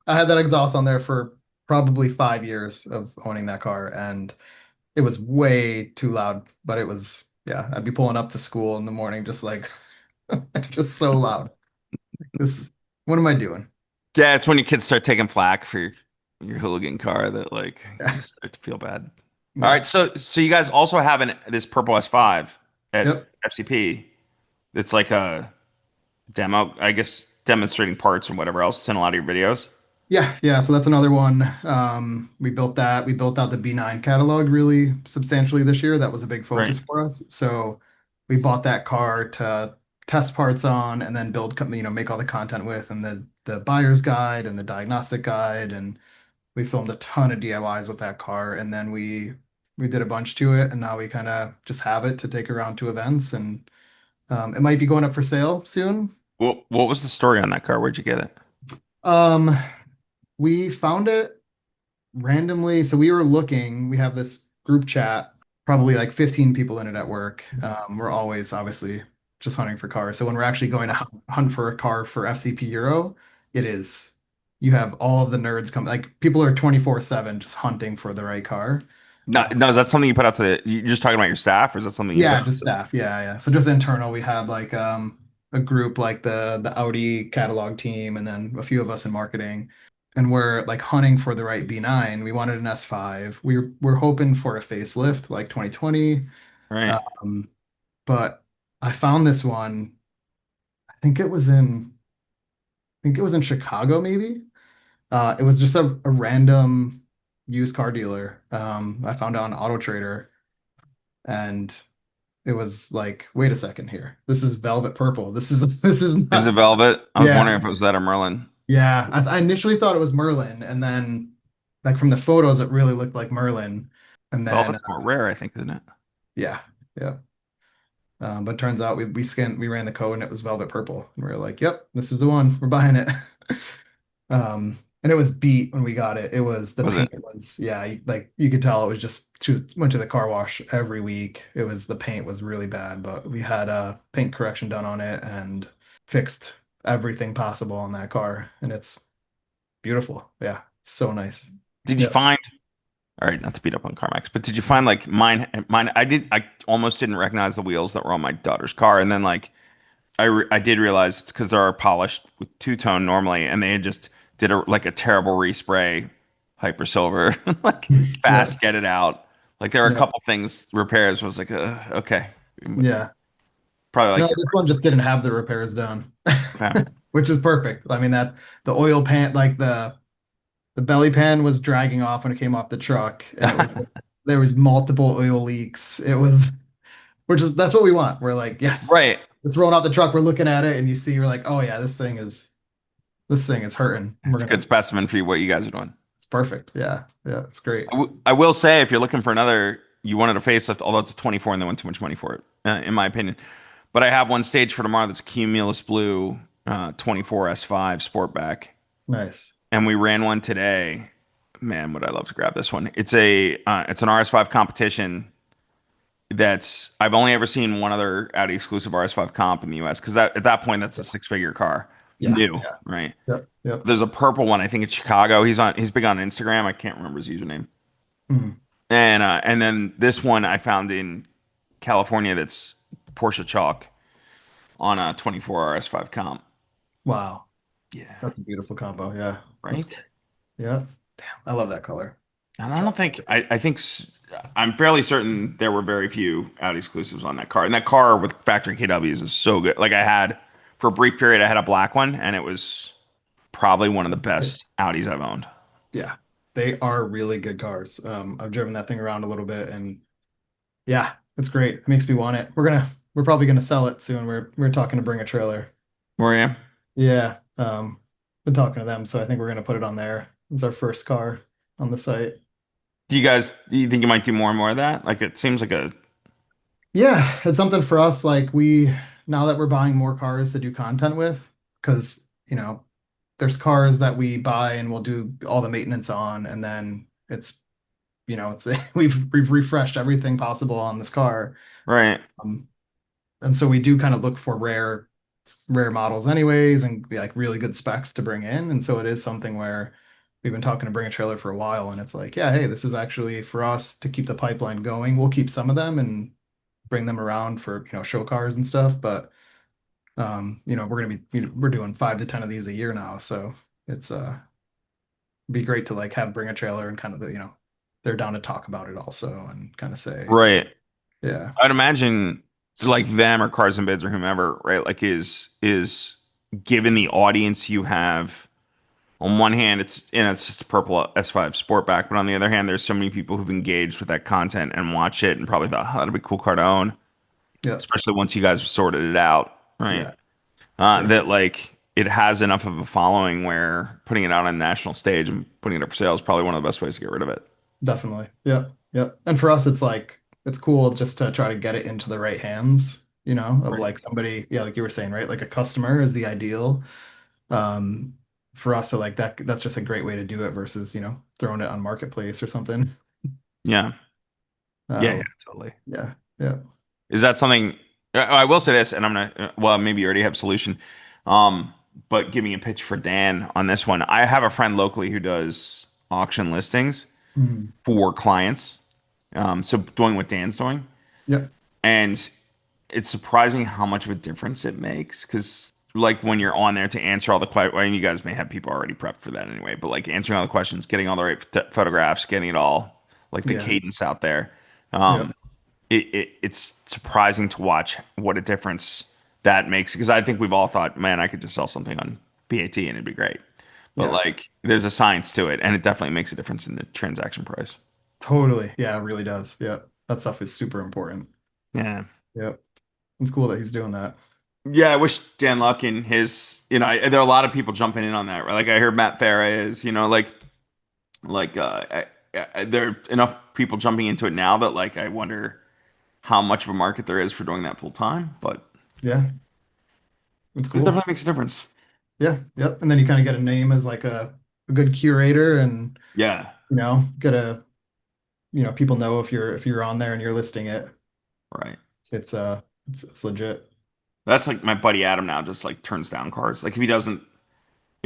I had that exhaust on there for probably 5 years of owning that car, and it was way too loud. But it was, yeah, I'd be pulling up to school in the morning, just like, just so loud. This, what am I doing? Yeah, it's when your kids start taking flack for your hooligan car that like Yeah, you start to feel bad. All yeah, right, so you guys also have this purple S5 at yep. FCP. It's like a demo, I guess, demonstrating parts and whatever else. It's in a lot of your videos. Yeah, yeah. So that's another one. We built that. We built out the B9 catalog really substantially this year. That was a big Right. focus for us. So we bought that car to test parts on and then make all the content with and the buyer's guide and the diagnostic guide. And we filmed a ton of DIYs with that car. And then we did a bunch to it. And now we kind of just have it to take around to events. And it might be going up for sale soon. What was the story on that car? Where'd you get it? Um, we found it randomly. So we were looking, we have this group chat, probably like 15 people in it at work. We're always obviously just hunting for cars. So when we're actually going to hunt for a car for FCP Euro, it is, you have all of the nerds come, like people are 24/7 just hunting for the right car. No, no, is that something you put out you're just talking about your staff, or is that something you put Yeah, out just staff. Yeah, yeah. So just internal, we had like a group like the Audi catalog team and then a few of us in marketing. and we're like hunting for the right B9. We wanted an S5. We're hoping for a facelift like 2020. Right. Um, but I found this one. I think it was in I think it was in Chicago, maybe. It was just a random used car dealer. I found it on Auto Trader, and it was like, wait a second here. This is velvet purple. This is this is Is it not. velvet? I was Yeah, wondering if it was that or Merlin. yeah. I initially thought it was Merlin, and then like from the photos, it really looked like Merlin. And then Velvet's more rare, I think, isn't it? yeah, yeah. But turns out we ran the code and it was velvet purple, and we were like, yep, this is the one. We're buying it. And it was beat when we got it. It was the Was paint it? was yeah, like you could tell it was just went to the car wash every week. It was the paint was really bad, but we had a paint correction done on it and fixed everything possible on that car, and it's beautiful. Yeah, it's so nice. Did you Yeah. find, all right, not to beat up on CarMax, but did you find like mine, I almost didn't recognize the wheels that were on my daughter's car. And then like, I did realize it's because they're polished with two-tone normally, and they had just did like a terrible respray, hyper silver, like Yeah. fast, get it out. Like there were a Yeah. couple things repairs. I was like, okay, Yeah. probably No, like your this one just didn't have the repairs done, okay. which is perfect. I mean that the oil pan, like the belly pan was dragging off when it came off the truck, and it was there was multiple oil leaks. It was, which is that's what we want. We're like, yes, Right. it's rolling off the truck. We're looking at it, and you see, you're like, oh yeah, this thing is hurting. We're It's a gonna, good specimen for you, what you guys are doing. it's perfect. Yeah, yeah, it's great. I will say, if you're looking for another, you wanted a facelift, although it's a 24 and they want too much money for it, in my opinion. But I have one stage for tomorrow that's Cumulus Blue 24 S5 Sportback. Nice. And we ran one today. Man, would I love to grab this one. It's an RS5 competition that's I've only ever seen one other Audi exclusive RS5 comp in the US because at that point that's a six-figure car. Yeah, New, yeah, right? yep, yep. There's a purple one, I think it's Chicago. He's big on Instagram. I can't remember his username. Mhm. And then this one I found in California that's Porsche chalk on a 24 RS5 comp. Wow, Yeah. that's a beautiful combo. Yeah, that's Right? great. Yeah, damn, I love that color. And I don't Chalk. think I think I'm fairly certain there were very few Audi exclusives on that car. And that car with factory KWs is so good. Like I had for a brief period I had a black one and it was probably one of the best Audis I've owned. Yeah, they are really good cars. I've driven that thing around a little bit, and yeah, it's great. It makes me want it. We're probably gonna sell it soon. We're talking to bring a trailer. Were you? Yeah, been talking to them, so I think we're gonna put it on there. It's our first car on the site. Do you think you might do more and more of that? Like it seems like a Yeah, it's something for us. Like we now that we're buying more cars to do content with, because there's cars that we buy and we'll do all the maintenance on, and then it's we've refreshed everything possible on this car. right. Um, and so we do kind of look for rare models anyways and be like really good specs to bring in. And so it is something where we've been talking to bring a trailer for a while, and it's like, yeah, hey, this is actually for us to keep the pipeline going. We'll keep some of them and bring them around for show cars and stuff, but we're gonna be we're doing 5 to 10 of these a year now, so it's be great to like have bring a trailer and kind of they're down to talk about it also and kind of say, Right. yeah, I'd imagine like them or Cars and Bids or whomever, right? Like is given the audience you have on one hand, it's just a purple S5 Sportback, but on the other hand, there's so many people who've engaged with that content and watch it and probably thought, oh, that'd be a cool car to own, yeah, especially once you guys have sorted it out, right? yeah, yeah, That like it has enough of a following where putting it out on a national stage and putting it up for sale is probably one of the best ways to get rid of it. definitely, yeah, yeah. And for us, it's like it's cool just to try to get it into the right hands, of Right. like somebody, yeah, like you were saying, right? Like a customer is the ideal. Um, for us, so like that's just a great way to do it versus, throwing it on marketplace or something. Yeah. Yeah, Uh, yeah, totally. yeah, yeah. Is that something I will say this, and I'm gonna well, maybe you already have a solution. Um, but giving a pitch for Dan on this one. I have a friend locally who does auction listings Mhm. for clients. So doing what Dan's doing. Yep. And it's surprising how much of a difference it makes because like when you're on there to answer all the questions. Well, you guys may have people already prepped for that anyway, but like answering all the questions, getting all the right photographs, getting it all like the Yeah. cadence out there. Yep. Um, it's surprising to watch what a difference that makes because I think we've all thought, man, I could just sell something on BAT and it'd be great. But Yeah. like there's a science to it and it definitely makes a difference in the transaction price. Totally. Yeah, it really does. Yep. That stuff is super important. Yeah. Yep. It's cool that he's doing that. Yeah, I wish Dan Luck and his, there are a lot of people jumping in on that, right? Like I heard Matt Farah is, like there are enough people jumping into it now that like I wonder how much of a market there is for doing that full time, but Yeah. It's it cool. definitely makes a difference. Yeah. Yep. And then you kind of get a name as like a good curator and, Yeah, get a, people know if you're on there and you're listing it, right. it's legit. That's like my buddy Adam now just like turns down cars. Like if he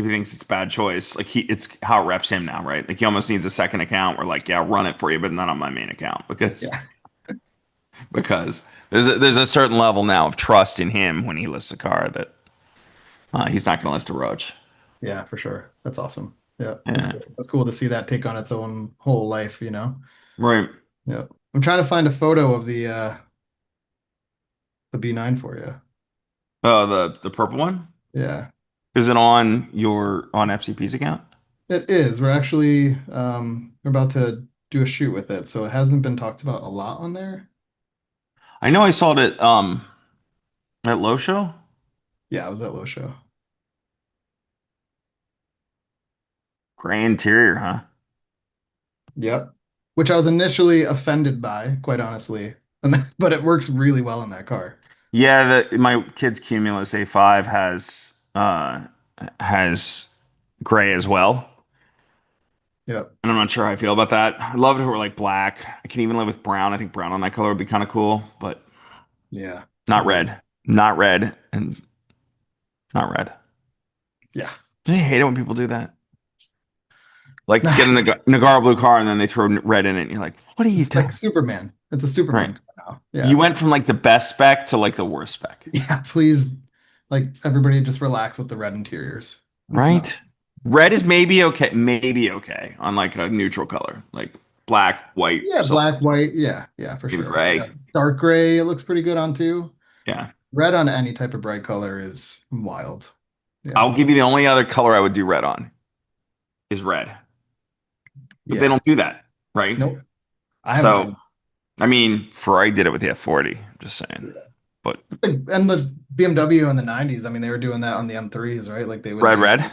thinks it's a bad choice, like it's how it reps him now, right? Like he almost needs a second account where like, yeah, I'll run it for you, but not on my main account Yeah. because there's a certain level now of trust in him when he lists a car that he's not going to list a roach. Yeah, for sure. That's awesome. Yeah. That's Yeah, cool. That's cool to see that take on its own whole life. right. Yeah. I'm trying to find a photo of the B9 for you. The purple one Yeah. is it on your on FCP's account? It is. We're about to do a shoot with it, so it hasn't been talked about a lot on there. I know I saw it at Low Show. Yeah, I was at Low Show. Gray interior, huh? Yep. Which I was initially offended by, quite honestly. But it works really well in that car. Yeah, my kid's Cumulus A5 has gray as well. Yep. And I'm not sure how I feel about that. I love it if it were like black. I can even live with brown. I think brown on that color would be kind of cool, but Yeah. not Agreed. red. Not red and not red. Yeah. I hate it when people do that. Like get a Nagara blue car and then they throw red in it and you're like, what are you It's like doing? Superman. It's a Right. Superman car now. You Yeah. went from like the best spec to like the worst spec. Yeah, please, like everybody just relax with the red interiors. It's not. Right? Red is maybe okay on like a neutral color, like black, white, Yeah, silver, black, white. Yeah, for maybe sure. Yeah. gray. Dark gray, it looks pretty good on too. Yeah. Red on any type of bright color is wild. Yeah. I'll give you the only other color I would do red on is red, but they Yeah. don't do that, right? Nope. I haven't So, seen. I mean, Ferrari did it with the F40, I'm just saying. But And the BMW in the 90s, I mean, they were doing that on the M3s, right? Like they would red, do red.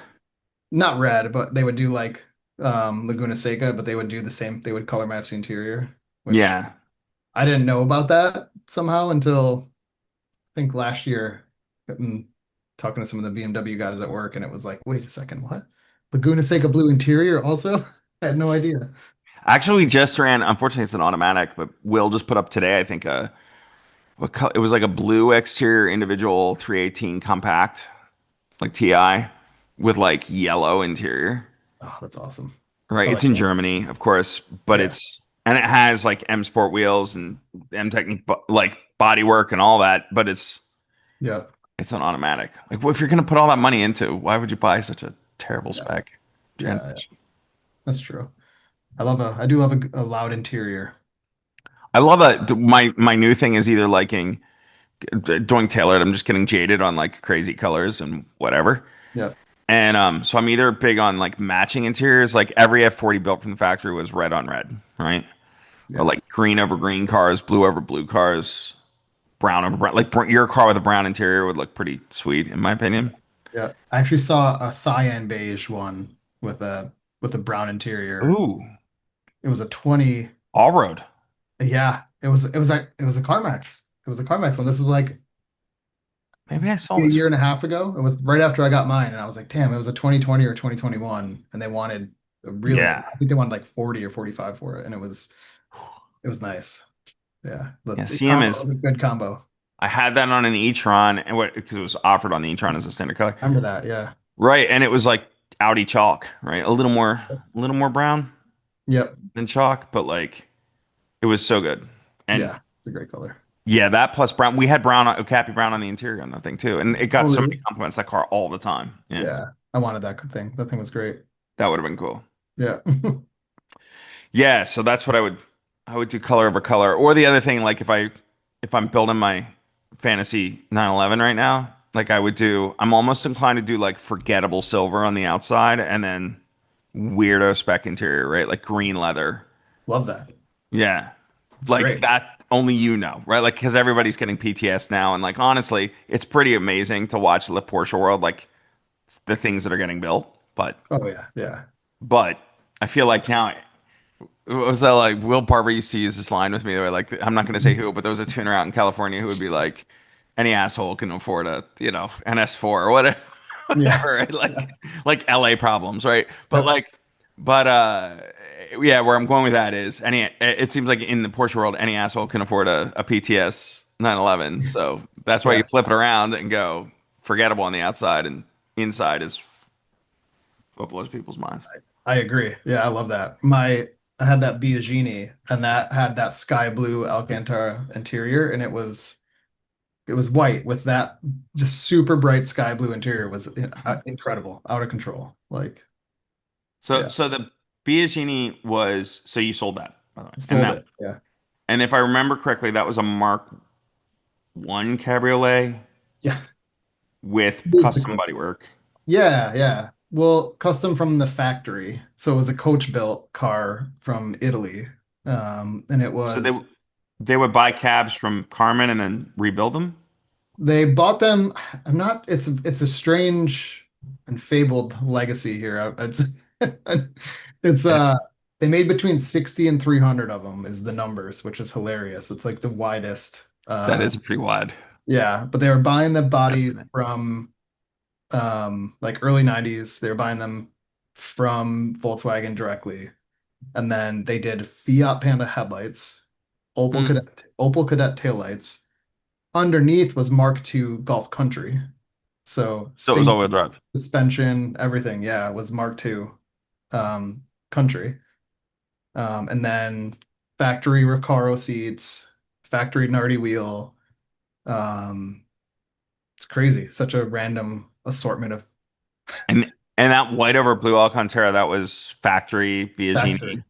not red, but they would do like Laguna Seca, but they would do the same, they would color match the interior, which Yeah. I didn't know about that somehow until I think last year, getting talking to some of the BMW guys at work, and it was like, wait a second, what? Laguna Seca blue interior also? I had no idea. Actually, we just ran, unfortunately, it's an automatic, but Will just put up today, I think, it was like a blue exterior individual 318 compact, like TI, with like yellow interior. Oh, that's awesome. Right. I It's like in that. Germany, of course, but Yeah. and it has like M Sport wheels and M Technique, like bodywork and all that, but Yeah. it's an automatic. Like, well, if you're going to put all that money into, why would you buy such a terrible Yeah. spec Yeah. transmission? That's true. I do love a loud interior. I love it. My new thing is either liking doing tailored. I'm just getting jaded on like crazy colors and whatever. Yeah. And so I'm either big on like matching interiors, like every F40 built from the factory was red on red, right? Or Yeah. like green over green cars, blue over blue cars, brown over brown. Like your car with a brown interior would look pretty sweet, in my opinion. Yeah. I actually saw a cyan beige one with a brown interior. Ooh, It was a 20. all road. Yeah. It was a CarMax. It was a CarMax one. This was like Maybe I saw a this year one. and a half ago. It was right after I got mine, and I was like, damn, it was a 2020 or 2021, and they wanted a really, Yeah, I think they wanted like 40 or 45 for it, and it was nice. Yeah, yeah. the CM combo is. was a good combo. I had that on an e-tron, and what because it was offered on the e-tron as a standard color, Remember that? Yeah. right? And it was like Audi chalk, right? A little more brown Yep. than chalk, but like it was so good. And Yeah. It's a great color. Yeah, that plus brown. We had brown, Cappy brown on the interior on that thing too, and it Oh, got so many really? compliments that car all the time. Yeah, Yeah, I wanted that thing. That thing was great. that would have been cool. Yeah. Yeah, so that's what I would do color over color. Or the other thing, like if I'm building my fantasy 911 right now, like I would do, I'm almost inclined to do like forgettable silver on the outside and then weirdo spec interior, right? Like green leather. Love that. Yeah. It's Like great. that only you know, right? Like because everybody's getting PTS now, and like honestly, it's pretty amazing to watch the Porsche world, like the things that are getting built. Oh yeah, yeah. But I feel like now what was that like? Will Barber used to use this line with me. Where like, I'm not going to say who, but there was a tuner out in California who would be like, any asshole can afford a, an S4 or whatever, Yeah. whatever, right? Like LA problems, right? But Yep. like, but yeah, where I'm going with that is it seems like in the Porsche world, any asshole can afford a PTS 911. So that's why you Yeah. flip it around and go forgettable on the outside and inside is what blows people's minds. I agree. Yeah, I love that. I had that Biagini and that had that sky blue Alcantara interior and it was white with that just super bright sky blue interior. It was incredible, out of control. Like, So yeah, so the Biagini was so you sold that by the way, and sold that it. Yeah. and if I remember correctly, that was a Mark 1 cabriolet Yeah. with custom Basically. bodywork. Yeah, yeah. Well, custom from the factory. So it was a coach built car from Italy. And it So was they would buy cabs from Carmen and then rebuild them. they bought them. I'm not, it's a strange and fabled legacy here. It's it's Yeah, they made between 60 and 300 of them is the numbers, which is hilarious. It's like the widest. that is pretty wide. Yeah, but they were buying the bodies Estimate. from like early 90s. They were buying them from Volkswagen directly. And then they did Fiat Panda headlights, Mm. Opel Cadet taillights. Underneath was Mark II Golf Country. So So it was same all-wheel drive. suspension, everything. Yeah, it was Mark II Country. And then factory Recaro seats, factory Nardi wheel. Um, it's crazy. Such a random assortment of And that white over blue Alcantara, that was factory factory. Biagini.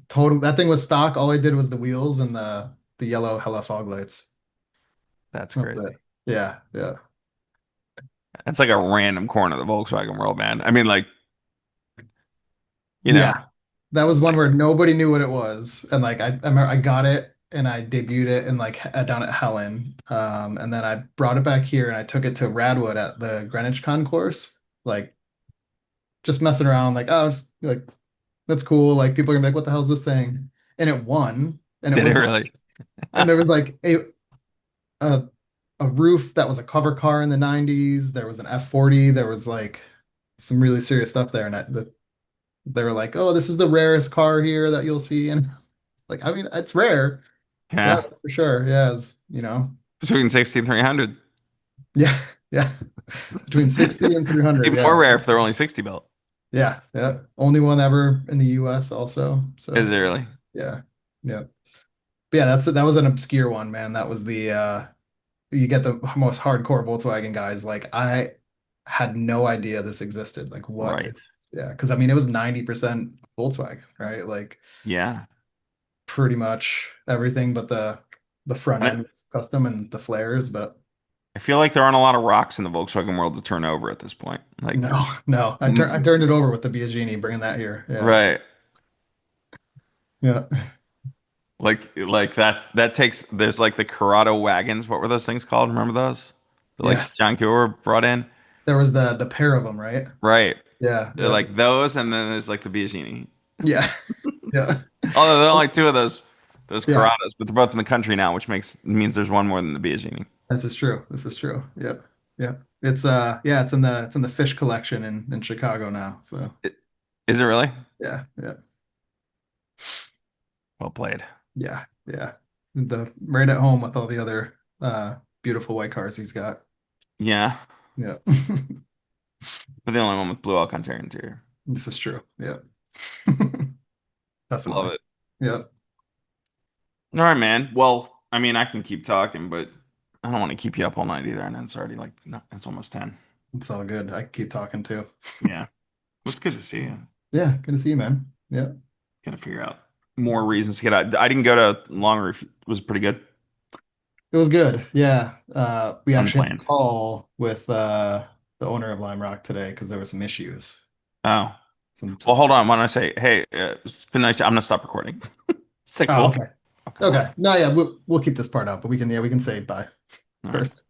Total. That thing was stock. All I did was the wheels and the yellow Hella fog lights. That's That was it. crazy. Yeah, yeah. That's like a random corner of the Volkswagen world, man. I mean, like, you know, Yeah. That was one like, where nobody knew what it was. And like I remember I got it and I debuted it in like down at Helen. And then I brought it back here and I took it to Radwood at the Greenwich concourse. Like just messing around, like, oh, just, like that's cool. Like people are gonna be like, what the hell is this thing? And it won. And it did it was like, really? and there was like a a roof that was a cover car in the 90s. There was an F40. There was like some really serious stuff there. And they were like, "Oh, this is the rarest car here that you'll see." And it's like, I mean, it's rare. Yeah, Yeah. that's for sure. Yeah, it's. Between 60 and 300. Yeah, yeah. Between 60 and 300. Even more Yeah. rare if they're only 60 built. Yeah, yeah. Only one ever in the US also. Is So, it really? yeah. Yeah. But yeah, that was an obscure one, man. That was the you get the most hardcore Volkswagen guys. Like I had no idea this existed. Like what Right. is yeah, because I mean it was 90% Volkswagen, right? Like Yeah. pretty much everything but the front And end was custom and the flares, but I feel like there aren't a lot of rocks in the Volkswagen world to turn over at this point. Like, no, no. I mm, turned it over with the Biagini, bringing that here. Yeah. right. Yeah. Like that takes there's like the Corrado wagons. What were those things called? Remember those? Like Yes. John Cure brought in? There was the pair of them, right? Right. Yeah, They're yeah. like those, and then there's like the Biagini. Yeah. Yeah. Although there are only two of those Yeah. Corrados, but they're both in the country now, which means there's one more than the Biagini. This is true. This is true. Yeah. Yeah. It's yeah, it's in the fish collection in Chicago now. So It, is it really? yeah, yeah, Well played. yeah, yeah. The right at home with all the other beautiful white cars he's got. Yeah, Yeah. but the only one with blue Alcantara interior. This is true. Yeah. Love Definitely. it. Yeah. All right, man. Well, I mean, I can keep talking, but I don't want to keep you up all night either. And it's already like, no, it's almost 10. It's all good. I can keep talking too. Yeah. Well, it's good to see you. Yeah, good to see you, man. Yeah. Gotta figure out more reasons to get out. I didn't go to Long Reef. It was pretty good. It was good. Yeah. We actually had a Unplanned. call with the owner of Lime Rock today because there were some issues. Oh, Some well, hold on. Why don't I say, hey, it's been nice. I'm gonna stop recording. Is that Oh, cool? okay. Okay. No, yeah, we'll keep this part out, but we can say bye All right. first.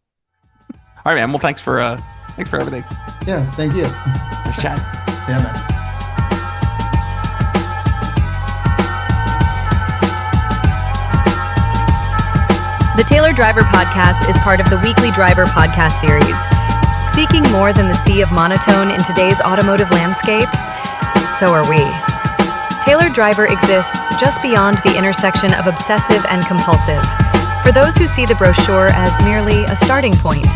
All right, man. Well, thanks for everything. Yeah, thank you. Nice chat. Yeah, man. The Taylor Driver Podcast is part of the Weekly Driver Podcast series. Seeking more than the sea of monotone in today's automotive landscape? So are we. Taylor Driver exists just beyond the intersection of obsessive and compulsive, for those who see the brochure as merely a starting point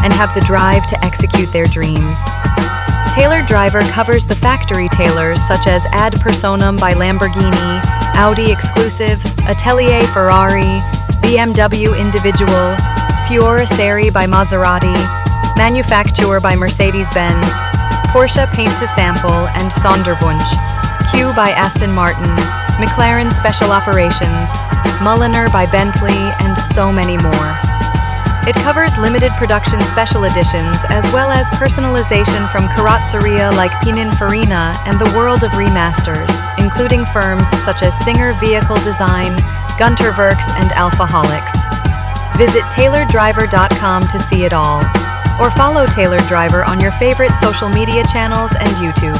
and have the drive to execute their dreams. Taylor Driver covers the factory tailors such as Ad Personam by Lamborghini, Audi Exclusive, Atelier Ferrari, BMW Individual, Fiore Seri by Maserati, Manufacture by Mercedes-Benz, Porsche Paint to Sample and Sonderwunsch, Q by Aston Martin, McLaren Special Operations, Mulliner by Bentley, and so many more. It covers limited production special editions as well as personalization from carrozzeria like Pininfarina and the world of remasters, including firms such as Singer Vehicle Design, Gunter Works, and Alphaholics. Visit TaylorDriver.com to see it all, or follow Taylor Driver on your favorite social media channels and YouTube.